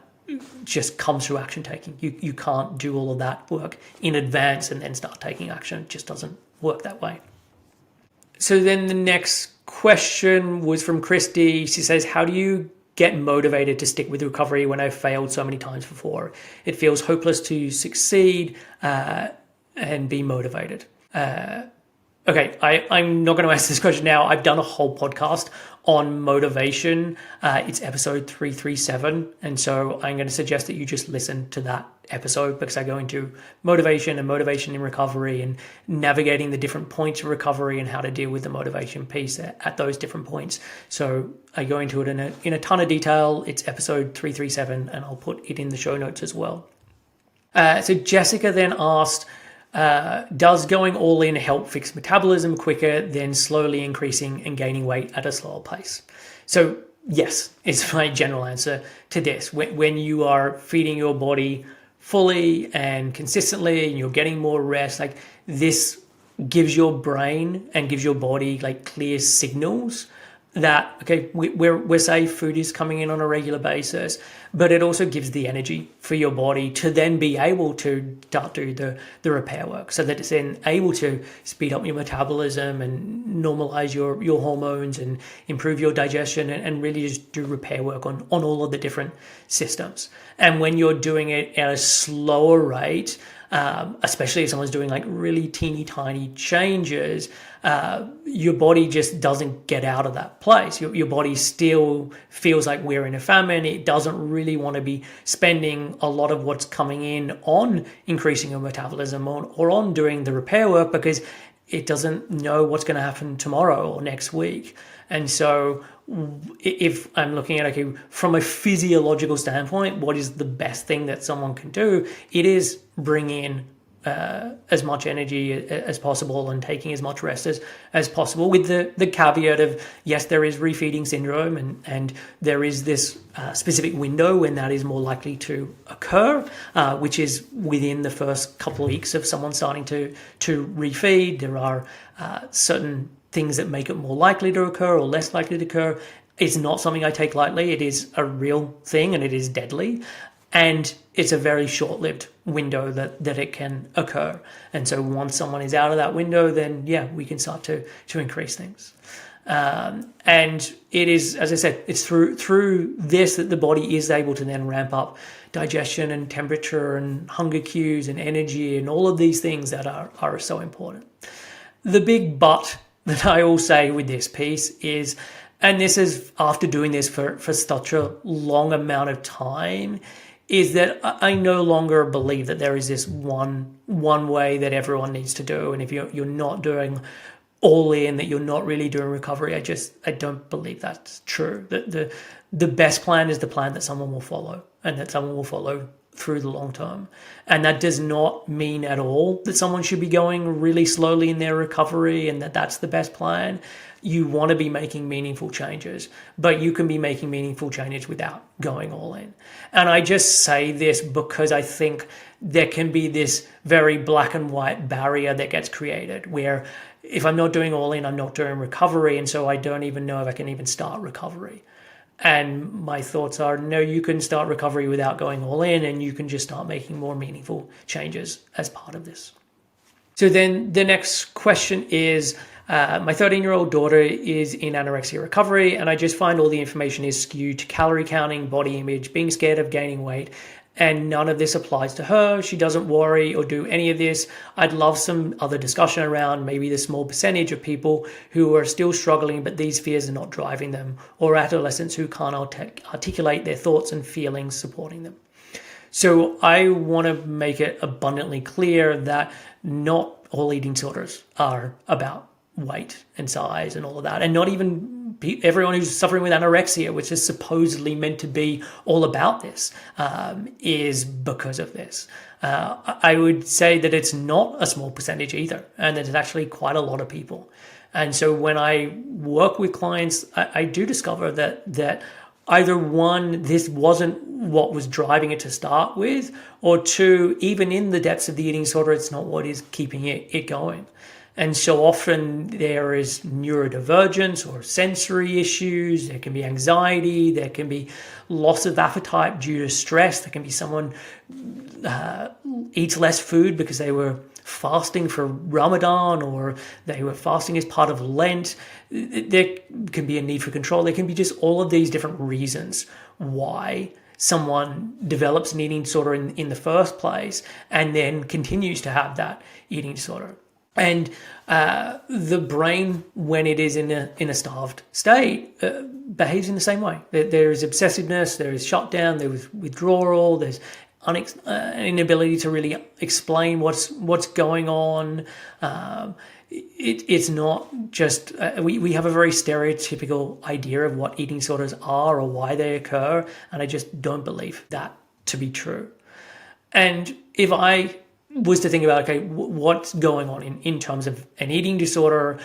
just comes through action taking. You can't do all of that work in advance and then start taking action. It just doesn't work that way. So then the next question was from Christy. She says, how do you get motivated to stick with recovery when I've failed so many times before? It feels hopeless to succeed and be motivated. Okay, I'm not going to answer this question now. I've done a whole podcast on motivation. It's episode 337. And so I'm going to suggest that you just listen to that episode because I go into motivation and motivation in recovery and navigating the different points of recovery and how to deal with the motivation piece at those different points. So I go into it in a ton of detail. It's episode 337 and I'll put it in the show notes as well. So Jessica then asked, does going all in help fix metabolism quicker than slowly increasing and gaining weight at a slower pace? So yes, is my general answer to this. When you are feeding your body fully and consistently and you're getting more rest, like this gives your brain and gives your body like clear signals that, okay, we're safe, food is coming in on a regular basis, but it also gives the energy for your body to then be able to start do the repair work so that it's then able to speed up your metabolism and normalize your hormones and improve your digestion and really just do repair work on all of the different systems. And when you're doing it at a slower rate, especially if someone's doing like really teeny tiny changes, your body just doesn't get out of that place. Your body still feels like we're in a famine. It doesn't really want to be spending a lot of what's coming in on increasing your metabolism or on doing the repair work because it doesn't know what's going to happen tomorrow or next week. And so if I'm looking at, okay, from a physiological standpoint, what is the best thing that someone can do? It is bring in as much energy as possible and taking as much rest as possible with the caveat of, yes, there is refeeding syndrome and there is this specific window when that is more likely to occur, which is within the first couple of weeks of someone starting to refeed. There are certain things that make it more likely to occur or less likely to occur. It's not something I take lightly. It is a real thing and it is deadly. And it's a very short-lived window that it can occur. And so once someone is out of that window, then yeah, we can start to increase things. And it is, as I said, it's through this that the body is able to then ramp up digestion and temperature and hunger cues and energy and all of these things that are so important. The big but that I will say with this piece is, and this is after doing this for such a long amount of time, is that I no longer believe that there is this one way that everyone needs to do. And if you're not doing all in, that you're not really doing recovery. I don't believe that's true. That the best plan is the plan that someone will follow, and that someone will follow through the long term. And that does not mean at all that someone should be going really slowly in their recovery and that that's the best plan. You want to be making meaningful changes, but you can be making meaningful changes without going all in. And I just say this because I think there can be this very black and white barrier that gets created where if I'm not doing all in, I'm not doing recovery. And so I don't even know if I can even start recovery. And my thoughts are, no, you can start recovery without going all in, and you can just start making more meaningful changes as part of this. So then the next question is, my 13-year-old daughter is in anorexia recovery, and I just find all the information is skewed to calorie counting, body image, being scared of gaining weight, and none of this applies to her. She doesn't worry or do any of this. I'd love some other discussion around maybe the small percentage of people who are still struggling, but these fears are not driving them, or adolescents who can't articulate their thoughts and feelings supporting them. So I want to make it abundantly clear that not all eating disorders are about weight and size and all of that, and not even everyone who's suffering with anorexia, which is supposedly meant to be all about this, is because of this. I would say that it's not a small percentage either, and that it's actually quite a lot of people. And so when I work with clients, I do discover that either one, this wasn't what was driving it to start with, or two, even in the depths of the eating disorder, it's not what is keeping it going. And so often there is neurodivergence or sensory issues. There can be anxiety. There can be loss of appetite due to stress. There can be someone eats less food because they were fasting for Ramadan, or they were fasting as part of Lent. There can be a need for control. There can be just all of these different reasons why someone develops an eating disorder in the first place and then continues to have that eating disorder. And the brain, when it is in a starved state, behaves in the same way. There is obsessiveness, there is shutdown, there is withdrawal, there's inability to really explain what's going on. It's not just we have a very stereotypical idea of what eating disorders are or why they occur, and I just don't believe that to be true. And if I was to think about, okay, what's going on in terms of an eating disorder,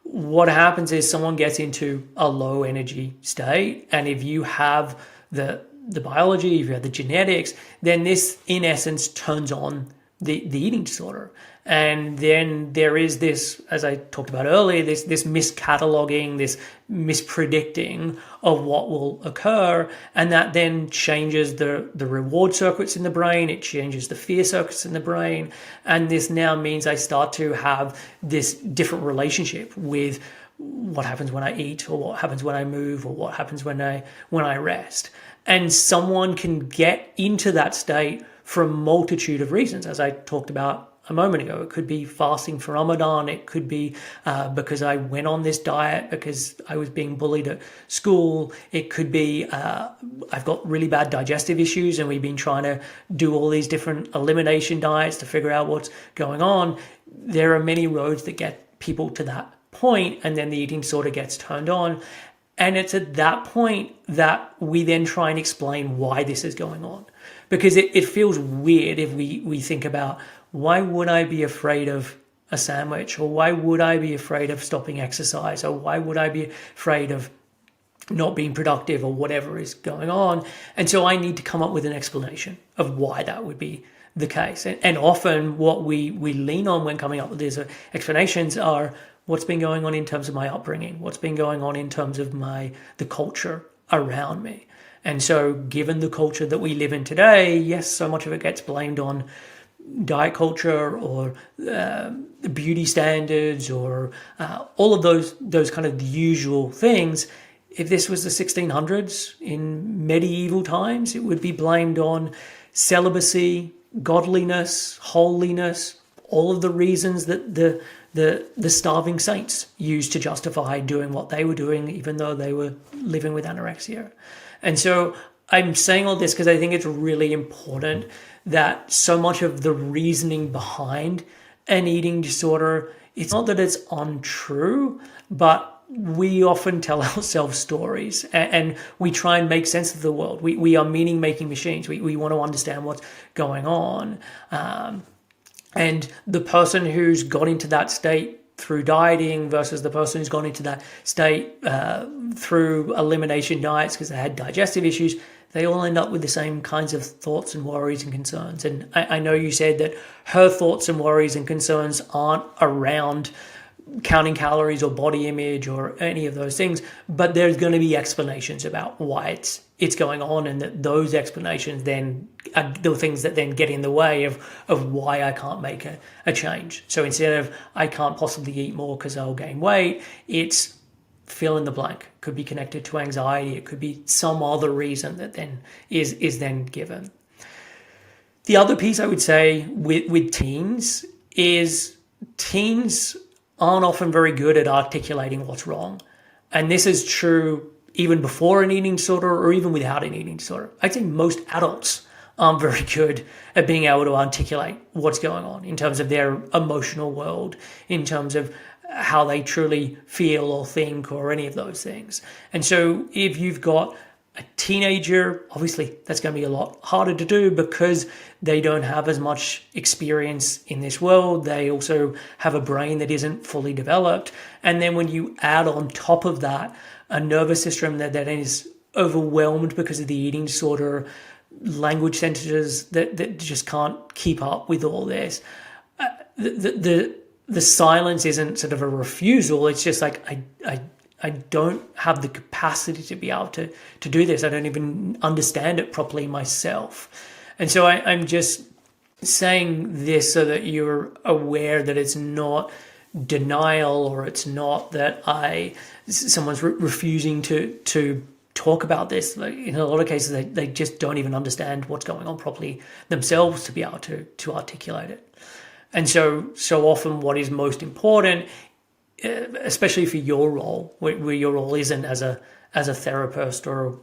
what happens is someone gets into a low energy state, and if you have the biology, if you have the genetics, then this in essence turns on the eating disorder. And then there is this, as I talked about earlier, this miscataloguing, this mispredicting of what will occur, and that then changes the reward circuits in the brain, it changes the fear circuits in the brain, and this now means I start to have this different relationship with what happens when I eat, or what happens when I move, or what happens when I rest. And someone can get into that state for a multitude of reasons, as I talked about a moment ago. It could be fasting for Ramadan. It could be because I went on this diet because I was being bullied at school. It could be I've got really bad digestive issues and we've been trying to do all these different elimination diets to figure out what's going on. There are many roads that get people to that point, and then the eating disorder gets turned on. And it's at that point that we then try and explain why this is going on. Because it feels weird if we think about, why would I be afraid of a sandwich? Or why would I be afraid of stopping exercise? Or why would I be afraid of not being productive, or whatever is going on? And so I need to come up with an explanation of why that would be the case. And often what we lean on when coming up with these explanations are what's been going on in terms of my upbringing, what's been going on in terms of the culture around me. And so given the culture that we live in today, yes, so much of it gets blamed on diet culture or beauty standards or all of those kind of usual things. If this was the 1600s, in medieval times, it would be blamed on celibacy, godliness, holiness, all of the reasons that the starving saints used to justify doing what they were doing, even though they were living with anorexia. And so I'm saying all this because I think it's really important that so much of the reasoning behind an eating disorder It's not that it's untrue, but we often tell ourselves stories and we try and make sense of the world. We are meaning making machines. We want to understand what's going on. And the person who's got into that state through dieting versus the person who's gone into that state through elimination diets because they had digestive issues, they all end up with the same kinds of thoughts and worries and concerns. And I know you said that her thoughts and worries and concerns aren't around counting calories or body image or any of those things, but there's going to be explanations about why it's going on, and that those explanations then are the things that then get in the way of why I can't make a change. So instead of I can't possibly eat more because I'll gain weight, it's fill in the blank. It could be connected to anxiety. It could be some other reason that then is then given. The other piece I would say with teens is teens aren't often very good at articulating what's wrong. And this is true even before an eating disorder or even without an eating disorder. I'd say most adults aren't very good at being able to articulate what's going on in terms of their emotional world, in terms of how they truly feel or think or any of those things. And so if you've got a teenager, obviously that's going to be a lot harder to do because they don't have as much experience in this world. They also have a brain that isn't fully developed. And then when you add on top of that a nervous system that is overwhelmed because of the eating disorder, language sentences that just can't keep up with all this, the silence isn't sort of a refusal. It's just like, I don't have the capacity to be able to do this. I don't even understand it properly myself. And so I'm just saying this so that you're aware that it's not denial, or it's not that someone's refusing to talk about this. Like, in a lot of cases, they just don't even understand what's going on properly themselves to be able to articulate it. And so often what is most important, especially for your role, where your role isn't as a therapist or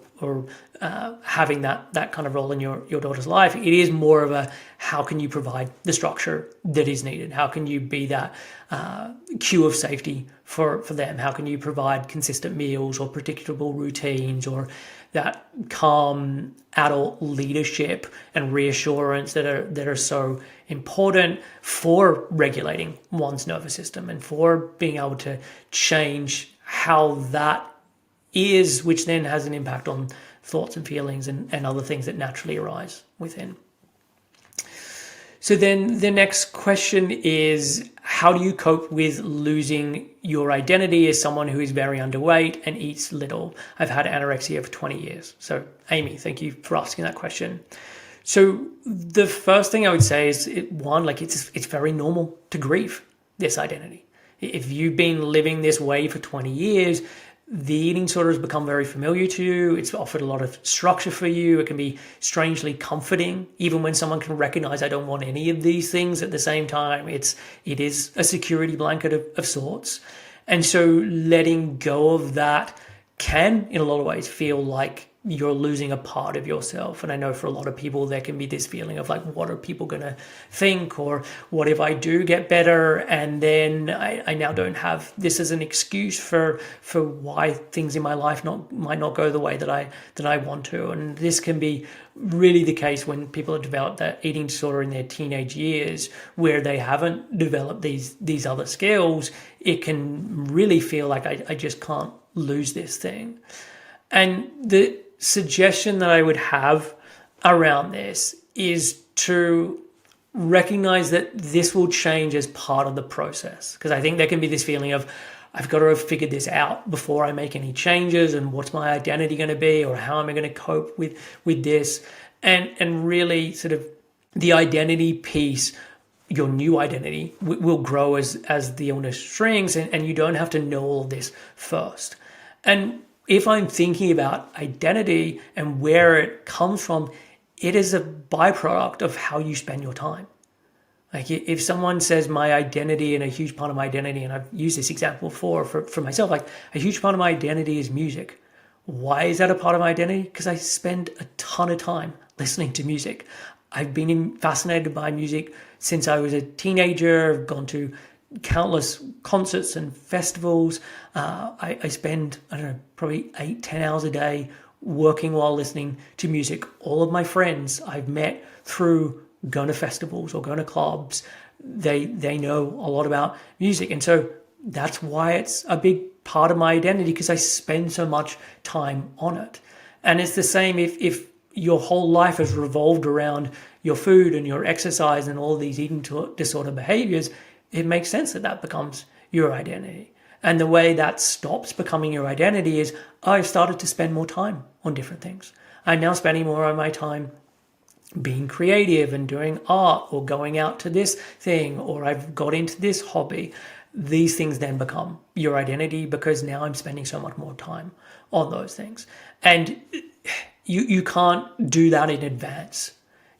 having that kind of role in your daughter's life, it is more of a how can you provide the structure that is needed? How can you be that cue of safety for them? How can you provide consistent meals or predictable routines, or that calm adult leadership and reassurance that are so important for regulating one's nervous system and for being able to change how that is, which then has an impact on thoughts and feelings and other things that naturally arise within. So then the next question is, how do you cope with losing your identity as someone who is very underweight and eats little? I've had anorexia for 20 years. So Amy, thank you for asking that question. So the first thing I would say is, it's very normal to grieve this identity. If you've been living this way for 20 years, the eating disorder has become very familiar to you. It's offered a lot of structure for you. It can be strangely comforting, even when someone can recognize I don't want any of these things at the same time. It is a security blanket of sorts. And so letting go of that can, in a lot of ways, feel like you're losing a part of yourself. And I know for a lot of people, there can be this feeling of like, what are people going to think? Or what if I do get better? And then I now don't have this as an excuse for why things in my life might not go the way that I want to. And this can be really the case when people have developed that eating disorder in their teenage years, where they haven't developed these other skills. It can really feel like I just can't lose this thing. And the suggestion that I would have around this is to recognize that this will change as part of the process. Because I think there can be this feeling of, I've got to have figured this out before I make any changes, and what's my identity going to be, or how am I going to cope with this? And really sort of the identity piece, your new identity will grow as the illness shrinks, and you don't have to know all of this first. And if I'm thinking about identity and where it comes from, it is a byproduct of how you spend your time. Like if someone says my identity, and a huge part of my identity, and I've used this example before for myself, like a huge part of my identity is music. Why is that a part of my identity? Because I spend a ton of time listening to music. I've been fascinated by music since I was a teenager. I've gone to countless concerts and festivals. I spend, I don't know, probably 8-10 hours a day working while listening to music. All of my friends I've met through going to festivals or going to clubs. They know a lot about music. And so that's why it's a big part of my identity, because I spend so much time on it. And it's the same if your whole life has revolved around your food and your exercise and all these eating disorder behaviors, it makes sense that that becomes your identity. And the way that stops becoming your identity is I've started to spend more time on different things. I'm now spending more of my time being creative and doing art or going out to this thing, or I've got into this hobby. These things then become your identity because now I'm spending so much more time on those things. And you can't do that in advance.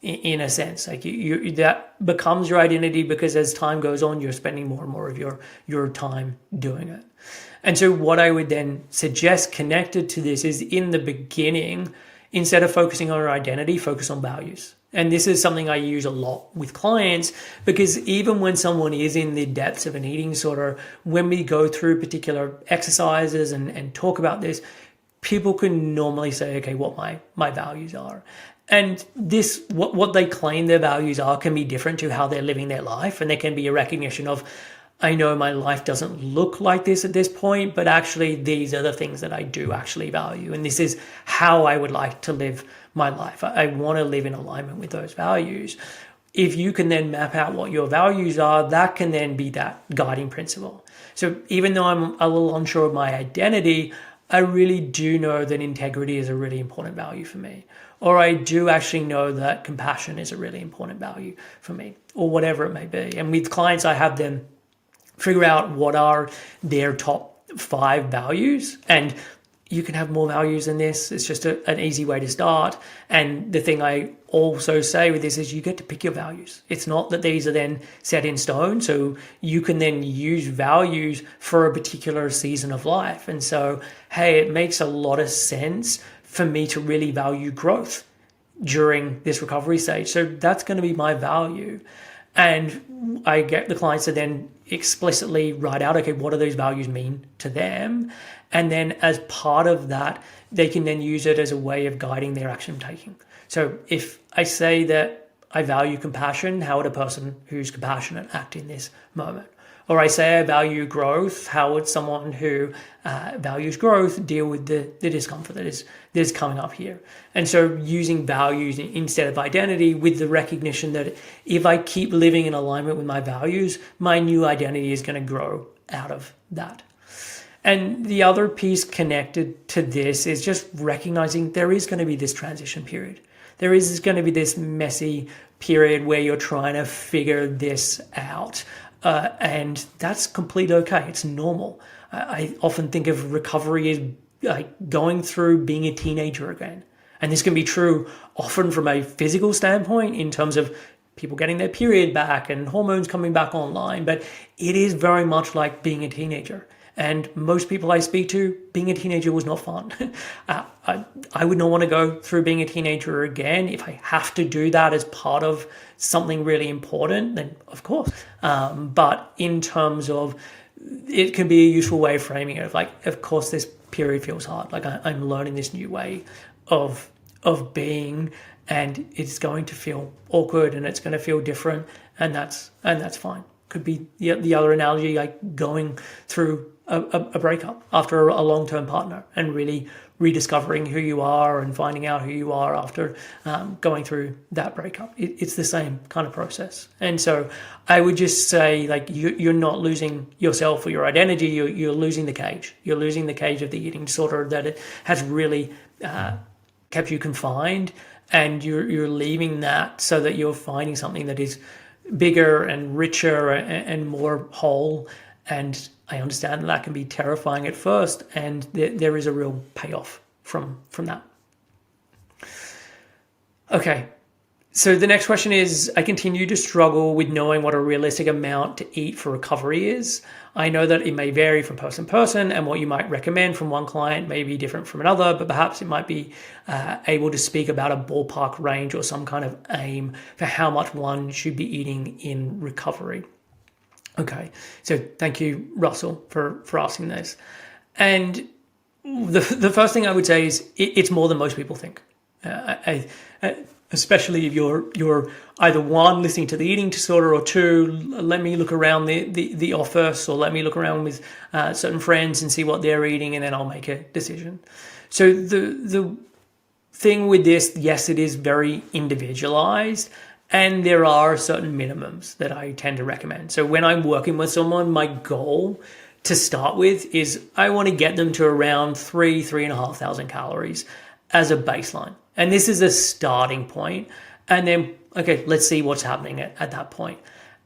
In a sense, like you that becomes your identity because as time goes on, you're spending more and more of your time doing it. And so what I would then suggest connected to this is in the beginning, instead of focusing on your identity, focus on values. And this is something I use a lot with clients, because even when someone is in the depths of an eating disorder, when we go through particular exercises and talk about this, people can normally say, okay, what my values are. And this, what they claim their values are, can be different to how they're living their life. And there can be a recognition of, I know my life doesn't look like this at this point, but actually these are the things that I do actually value. And this is how I would like to live my life. I want to live in alignment with those values. If you can then map out what your values are, that can then be that guiding principle. So even though I'm a little unsure of my identity, I really do know that integrity is a really important value for me. Or I do actually know that compassion is a really important value for me, or whatever it may be. And with clients, I have them figure out what are their top 5 values. And you can have more values than this. It's just an easy way to start. And the thing I also say with this is you get to pick your values. It's not that these are then set in stone. So you can then use values for a particular season of life. And so, hey, it makes a lot of sense for me to really value growth during this recovery stage. So that's going to be my value. And I get the clients to then explicitly write out, okay, what do those values mean to them? And then as part of that, they can then use it as a way of guiding their action taking. So if I say that I value compassion, how would a person who's compassionate act in this moment? Or I say I value growth, how would someone who values growth deal with the discomfort that is coming up here? And so using values instead of identity, with the recognition that if I keep living in alignment with my values, my new identity is going to grow out of that. And the other piece connected to this is just recognizing there is going to be this transition period. There is going to be this messy period where you're trying to figure this out. And that's completely okay. It's normal. I often think of recovery as like going through being a teenager again. And this can be true often from a physical standpoint in terms of people getting their period back and hormones coming back online. But it is very much like being a teenager. And most people I speak to, being a teenager was not fun. I would not want to go through being a teenager again. If I have to do that as part of something really important, then of course. But in terms of, it can be a useful way of framing it. Like, of course, this period feels hard. Like I'm learning this new way of being, and it's going to feel awkward and it's going to feel different, and that's fine. Could be the other analogy, like going through a breakup after a long-term partner and really rediscovering who you are and finding out who you are after going through that breakup. It's the same kind of process. And so I would just say, like, you're not losing yourself or your identity, you're losing the cage. You're losing the cage of the eating disorder that it has really kept you confined, and you're leaving that so that you're finding something that is bigger and richer and more whole. And I understand that can be terrifying at first, and there is a real payoff from that. Okay, so the next question is, I continue to struggle with knowing what a realistic amount to eat for recovery is. I know that it may vary from person to person, and what you might recommend from one client may be different from another, but perhaps it might be able to speak about a ballpark range or some kind of aim for how much one should be eating in recovery. Okay, so thank you, Russell, for asking this. And the first thing I would say is it's more than most people think. Especially if you're either one, listening to the eating disorder, or two, let me look around the office, or let me look around with certain friends and see what they're eating, and then I'll make a decision. So the thing with this, yes, it is very individualized, and there are certain minimums that I tend to recommend. So when I'm working with someone, my goal to start with is I want to get them to around 3,500 calories as a baseline. And this is a starting point. And then, okay, let's see what's happening at that point.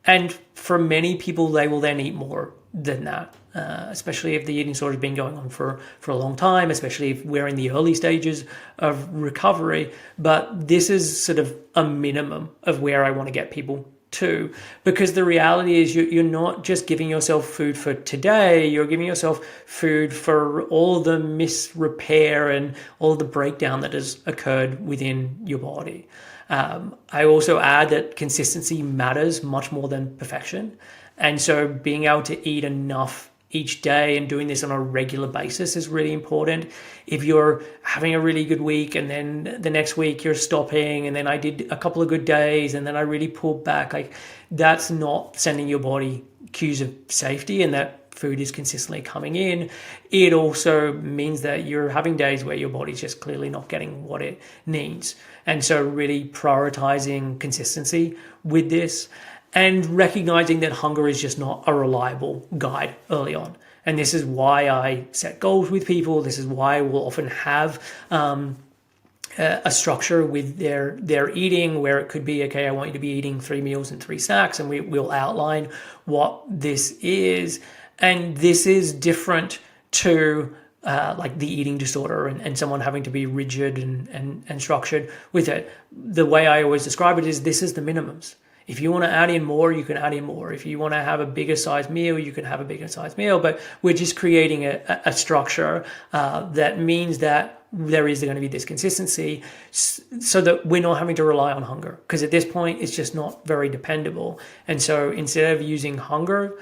And for many people, they will then eat more than that, especially if the eating disorder has been going on for a long time, especially if we're in the early stages of recovery. But this is sort of a minimum of where I want to get people to, because the reality is you're not just giving yourself food for today, you're giving yourself food for all the misrepair and all the breakdown that has occurred within your body. I also add that consistency matters much more than perfection. And so being able to eat enough each day and doing this on a regular basis is really important. If you're having a really good week and then the next week you're stopping, and then I did a couple of good days and then I really pulled back, like that's not sending your body cues of safety and that food is consistently coming in. It also means that you're having days where your body's just clearly not getting what it needs. And so really prioritizing consistency with this, and recognizing that hunger is just not a reliable guide early on. And this is why I set goals with people. This is why we'll often have a structure with their eating, where it could be, okay, I want you to be eating 3 meals and 3 snacks, and we'll outline what this is. And this is different to like the eating disorder and someone having to be rigid and structured with it. The way I always describe it is this is the minimums. If you want to add in more, you can add in more. If you want to have a bigger size meal, you can have a bigger size meal. But we're just creating a structure that means that there is going to be this consistency so that we're not having to rely on hunger. Because at this point, it's just not very dependable. And so instead of using hunger,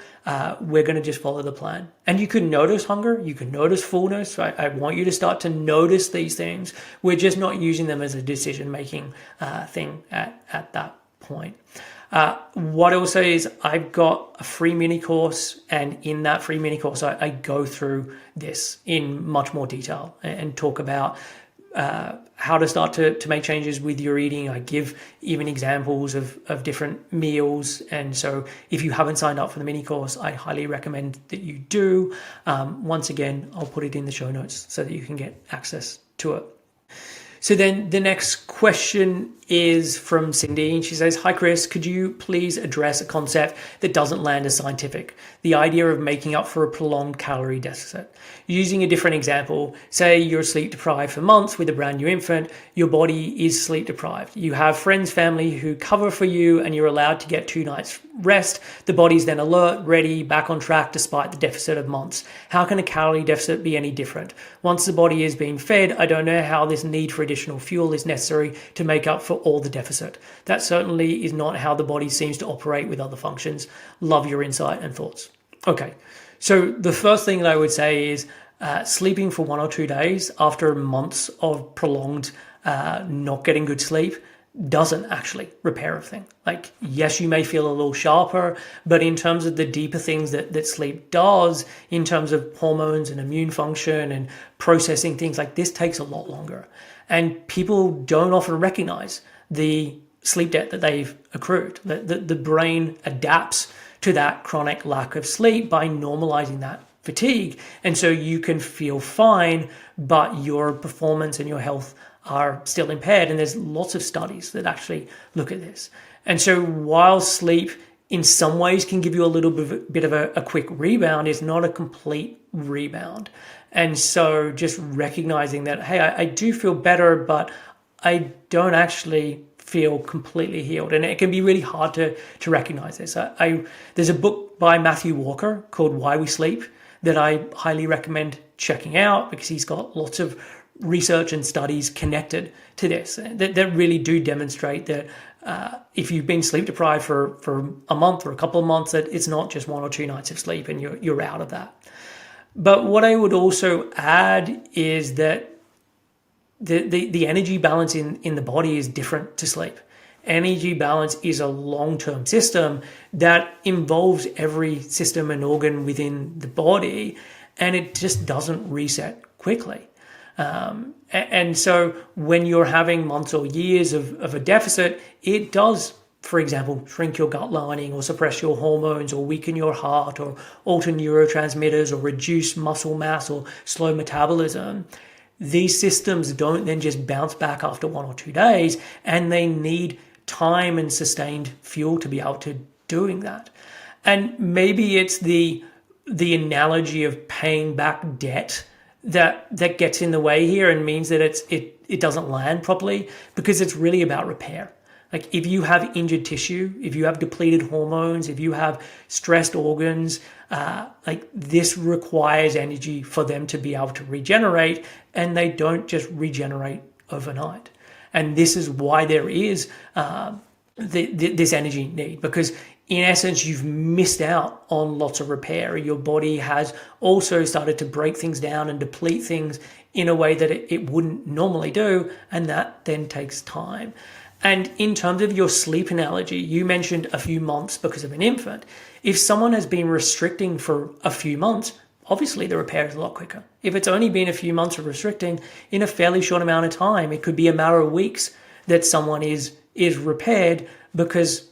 we're going to just follow the plan. And you can notice hunger. You can notice fullness. I want you to start to notice these things. We're just not using them as a decision-making thing at that point. What I will say is I've got a free mini course, and in that free mini course, I go through this in much more detail and talk about how to start to make changes with your eating. I give even examples of different meals. And so if you haven't signed up for the mini course, I highly recommend that you do. Once again, I'll put it in the show notes so that you can get access to it. So then the next question is from Cindy, and she says, "Hi Chris, could you please address a concept that doesn't land as scientific? The idea of making up for a prolonged calorie deficit. Using a different example, say you're sleep deprived for months with a brand new infant, your body is sleep deprived. You have friends, family who cover for you, and you're allowed to get 2 nights rest. The body's then alert, ready, back on track despite the deficit of months. How can a calorie deficit be any different? Once the body is being fed, I don't know how this need for additional fuel is necessary to make up for all the deficit. That certainly is not how the body seems to operate with other functions. Love your insight and thoughts." Okay, so the first thing that I would say is sleeping for 1 or 2 days after months of prolonged not getting good sleep doesn't actually repair a thing. Like, yes, you may feel a little sharper, but in terms of the deeper things that sleep does, in terms of hormones and immune function and processing things, like this takes a lot longer. And people don't often recognize the sleep debt that they've accrued. The brain adapts to that chronic lack of sleep by normalizing that fatigue. And so you can feel fine, but your performance and your health are still impaired. And there's lots of studies that actually look at this. And so while sleep in some ways can give you a little bit of a quick rebound, it's not a complete rebound. And so just recognizing that, hey, I do feel better, but I don't actually feel completely healed. And it can be really hard to recognize this. There's a book by Matthew Walker called Why We Sleep that I highly recommend checking out, because he's got lots of research and studies connected to this that really do demonstrate that if you've been sleep deprived for a month or a couple of months, that it's not just 1 or 2 nights of sleep and you're out of that. But what I would also add is that the energy balance in the body is different to sleep. Energy balance is a long-term system that involves every system and organ within the body, and it just doesn't reset quickly. And so when you're having months or years of a deficit, it does, for example, shrink your gut lining or suppress your hormones or weaken your heart or alter neurotransmitters or reduce muscle mass or slow metabolism. These systems don't then just bounce back after 1 or 2 days, and they need time and sustained fuel to be able to doing that. And maybe it's the analogy of paying back debt that gets in the way here and means that it doesn't land properly, because it's really about repair. Like if you have injured tissue, if you have depleted hormones, if you have stressed organs, like this requires energy for them to be able to regenerate, and they don't just regenerate overnight. And this is why there is this energy need, because in essence, you've missed out on lots of repair. Your body has also started to break things down and deplete things in a way that it wouldn't normally do, and that then takes time. And in terms of your sleep analogy, you mentioned a few months because of an infant. If someone has been restricting for a few months, obviously the repair is a lot quicker. If it's only been a few months of restricting, in a fairly short amount of time, it could be a matter of weeks that someone is repaired, because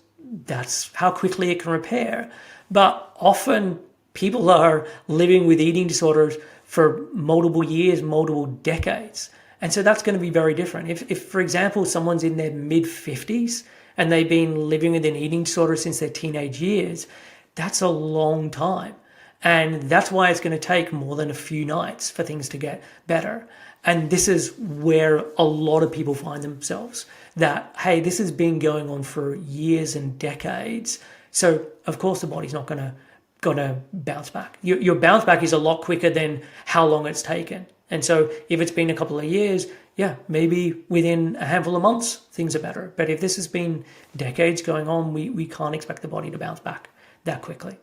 that's how quickly it can repair. But often people are living with eating disorders for multiple years, multiple decades. And so that's going to be very different. If, for example, someone's in their mid-50s and they've been living with an eating disorder since their teenage years, that's a long time. And that's why it's going to take more than a few nights for things to get better. And this is where a lot of people find themselves, that, hey, this has been going on for years and decades. So, of course, the body's not going to bounce back. Your bounce back is a lot quicker than how long it's taken. And so if it's been a couple of years, yeah, maybe within a handful of months, things are better. But if this has been decades going on, we can't expect the body to bounce back that quickly.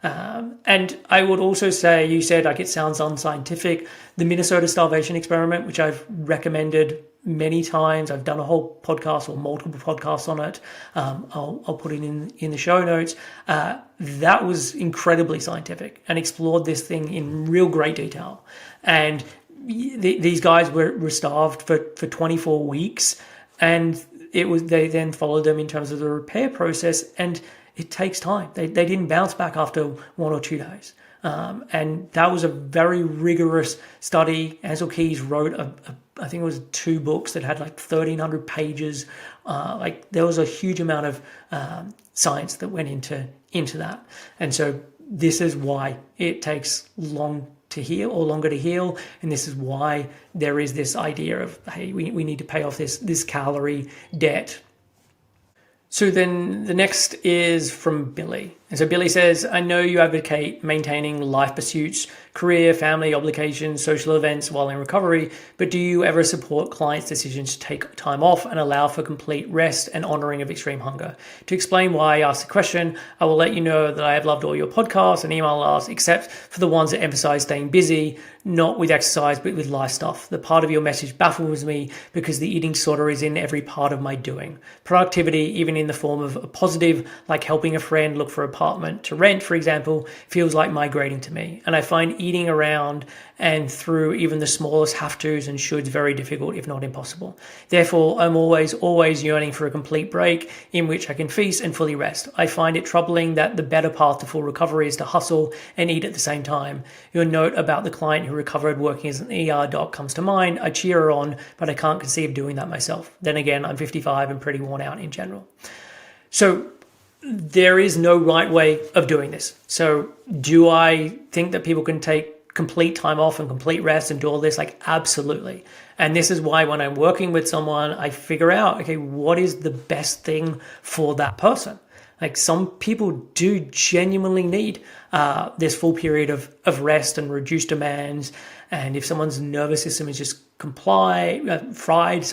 And I would also say, you said like it sounds unscientific, the Minnesota starvation experiment, which I've recommended many times. I've done a whole podcast or multiple podcasts on it. I'll put it in the show notes. That was incredibly scientific and explored this thing in real great detail. And these guys were starved for 24 weeks, and they then followed them in terms of the repair process, and it takes time. They didn't bounce back after 1 or 2 days. And that was a very rigorous study. Ansel Keys wrote, I think it was 2 books that had like 1,300 pages. Like there was a huge amount of science that went into that. And so this is why it takes longer to heal. And this is why there is this idea of, hey, we need to pay off this calorie debt. So then the next is from Billy. And so Billy says, I know you advocate maintaining life pursuits, career, family obligations, social events while in recovery, but do you ever support clients' decisions to take time off and allow for complete rest and honoring of extreme hunger? To explain why I asked the question, I will let you know that I have loved all your podcasts and email asks, except for the ones that emphasize staying busy, not with exercise, but with life stuff. The part of your message baffles me because the eating disorder is in every part of my doing. Productivity, even in the form of a positive, like helping a friend look for an apartment to rent, for example, feels like migrating to me. And I find eating around and through even the smallest have-tos and shoulds very difficult, if not impossible. Therefore, I'm always yearning for a complete break in which I can feast and fully rest. I find it troubling that the better path to full recovery is to hustle and eat at the same time. Your note about the client who recovered working as an ER doc comes to mind. I cheer her on, but I can't conceive doing that myself. Then again, I'm 55 and pretty worn out in general. So there is no right way of doing this. So do I think that people can take complete time off and complete rest and do all this? Like, absolutely. And this is why when I'm working with someone, I figure out, okay, what is the best thing for that person? Like, some people do genuinely need this full period of rest and reduced demands. And if someone's nervous system is just fried,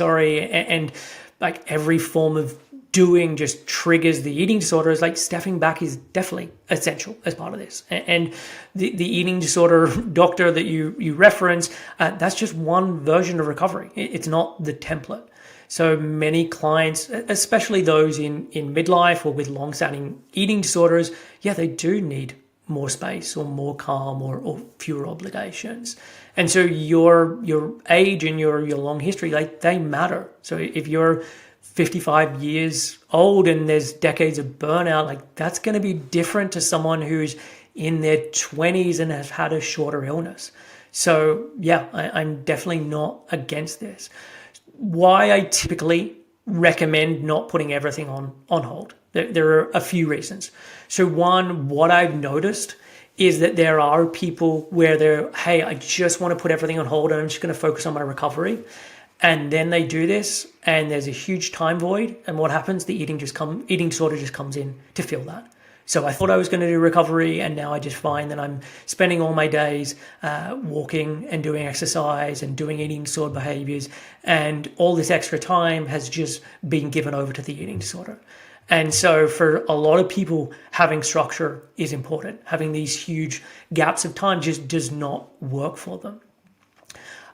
and like every form of doing just triggers the eating disorder, is like stepping back is definitely essential as part of this. And the eating disorder doctor that you reference, that's just one version of recovery. It's not the template. So many clients, especially those in midlife or with long-standing eating disorders, they do need more space or more calm or fewer obligations. And so your age and your long history, like, they matter. So if you're 55 years old and there's decades of burnout, like, that's going to be different to someone who's in their 20s and has had a shorter illness. So I'm definitely not against this. Why I typically recommend not putting everything on hold. There are a few reasons. So one, what I've noticed is that there are people where hey, I just want to put everything on hold and I'm just going to focus on my recovery. And then they do this and there's a huge time void. And what happens? The eating disorder just comes in to fill that. So I thought I was going to do recovery, and now I just find that I'm spending all my days walking and doing exercise and doing eating disorder behaviors, and all this extra time has just been given over to the eating disorder. And so for a lot of people, having structure is important. Having these huge gaps of time just does not work for them.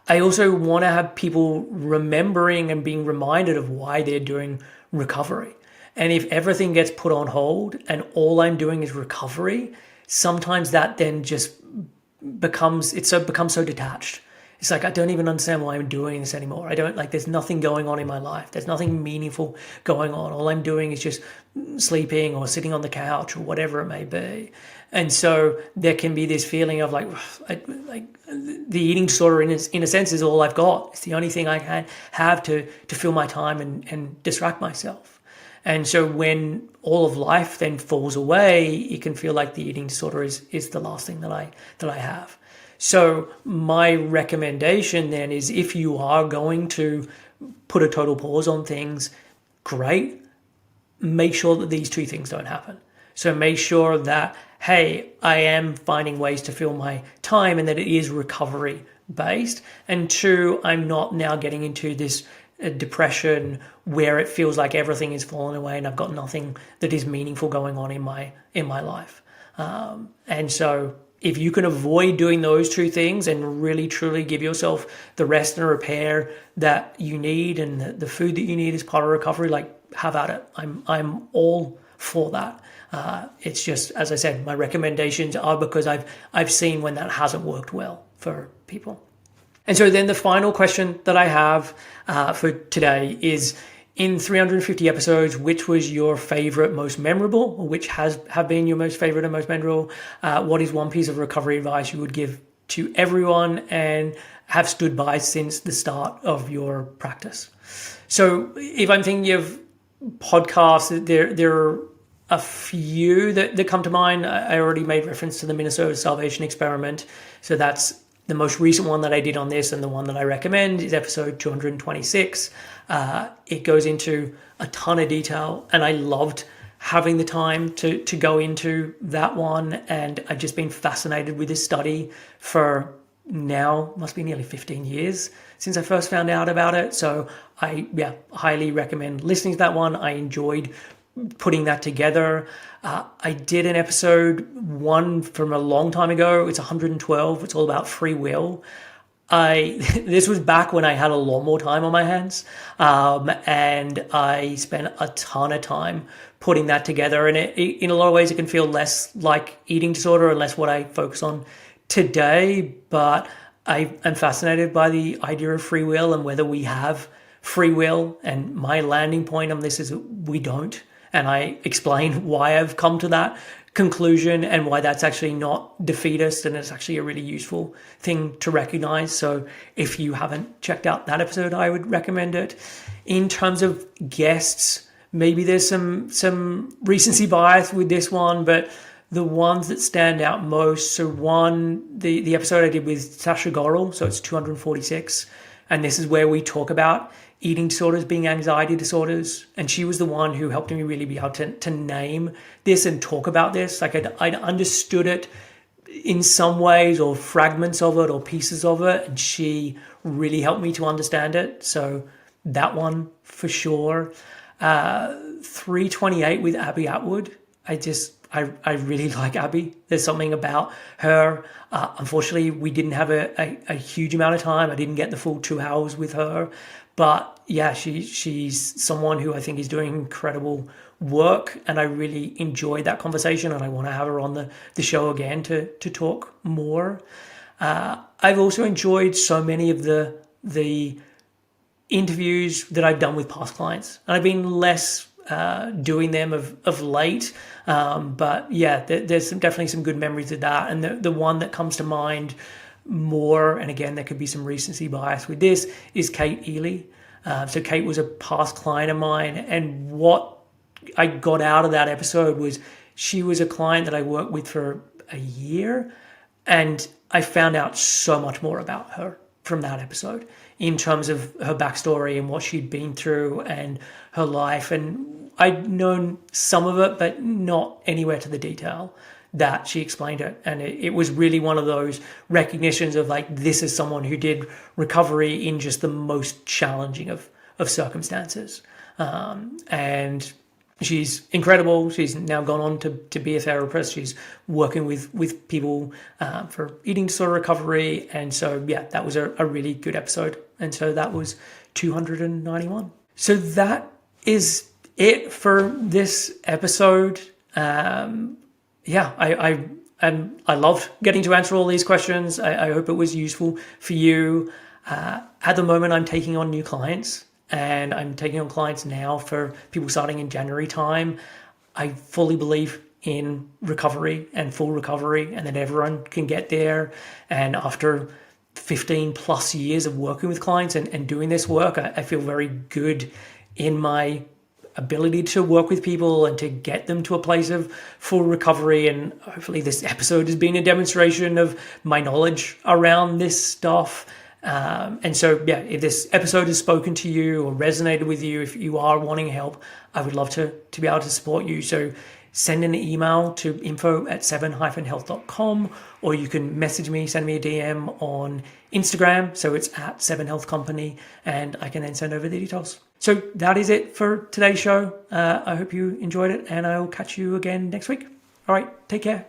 I also want to have people remembering and being reminded of why they're doing recovery. And if everything gets put on hold and all I'm doing is recovery, sometimes that then just becomes so detached. It's like, I don't even understand why I'm doing this anymore. There's nothing going on in my life. There's nothing meaningful going on. All I'm doing is just sleeping or sitting on the couch or whatever it may be. And so there can be this feeling of the eating disorder in a sense is all I've got. It's the only thing I can have to fill my time and distract myself. And so when all of life then falls away, it can feel like the eating disorder is the last thing that I have. So my recommendation then is, if you are going to put a total pause on things, great. Make sure that these two things don't happen. So make sure that, hey, I am finding ways to fill my time and that it is recovery based. And two, I'm not now getting into this depression where it feels like everything is falling away and I've got nothing that is meaningful going on in my life. And so if you can avoid doing those two things and really truly give yourself the rest and repair that you need, and the food that you need as part of recovery, like, have at it. I'm all for that. It's just, as I said, my recommendations are because I've seen when that hasn't worked well for people. And so then the final question that I have for today is, in 350 episodes, which was your favorite, most memorable, or which have been your most favorite and most memorable? What is one piece of recovery advice you would give to everyone and have stood by since the start of your practice? So if I'm thinking of podcasts, there are a few that come to mind. I already made reference to the Minnesota Starvation Experiment. So that's the most recent one that I did on this, and the one that I recommend is episode 226. It goes into a ton of detail, and I loved having the time to go into that one. And I've just been fascinated with this study for now, must be nearly 15 years since I first found out about it. So I highly recommend listening to that one. I enjoyed putting that together. I did an episode one from a long time ago. It's 112. It's all about free will. This was back when I had a lot more time on my hands, and I spent a ton of time putting that together. And in a lot of ways, it can feel less like eating disorder and less what I focus on today. But I am fascinated by the idea of free will and whether we have free will. And my landing point on this is we don't. And I explain why I've come to that conclusion and why that's actually not defeatist, and it's actually a really useful thing to recognize. So if you haven't checked out that episode, I would recommend it. In terms of guests, maybe there's some recency bias with this one, but the ones that stand out most. So one, the episode I did with Sasha Gorel, so it's 246. And this is where we talk about eating disorders being anxiety disorders. And she was the one who helped me really be able to name this and talk about this. Like I'd understood it in some ways, or fragments of it or pieces of it. And she really helped me to understand it. So that one for sure. 328 with Abby Atwood. I really like Abby. There's something about her. Unfortunately, we didn't have a huge amount of time. I didn't get the full 2 hours with her. But yeah, she's someone who I think is doing incredible work, and I really enjoyed that conversation, and I want to have her on the show again to talk more. I've also enjoyed so many of the interviews that I've done with past clients, and I've been less doing them of late. But yeah, there's definitely some good memories of that. And the one that comes to mind more, and again, there could be some recency bias with this, is Kate Ely. So Kate was a past client of mine, and what I got out of that episode was she was a client that I worked with for a year, and I found out so much more about her from that episode in terms of her backstory and what she'd been through and her life. And I'd known some of it, but not anywhere to the detail that she explained it. And it was really one of those recognitions of like, this is someone who did recovery in just the most challenging of circumstances. And she's incredible. She's now gone on to be a therapist. She's working with people for eating disorder recovery. And so, yeah, that was a really good episode. And so that was 291. So that is it for this episode. Yeah, I loved getting to answer all these questions. I hope it was useful for you. At the moment, I'm taking on new clients. And I'm taking on clients now for people starting in January time. I fully believe in recovery and full recovery, and that everyone can get there. And after 15 plus years of working with clients and doing this work, I feel very good in my ability to work with people and to get them to a place of full recovery. And hopefully this episode has been a demonstration of my knowledge around this stuff. And so, yeah, if this episode has spoken to you or resonated with you, if you are wanting help, I would love to be able to support you. So send an email to info@7-health.com, or you can message me, send me a DM on Instagram. So it's @7healthcompany, and I can then send over the details. So that is it for today's show. I hope you enjoyed it, and I will catch you again next week. All right, take care.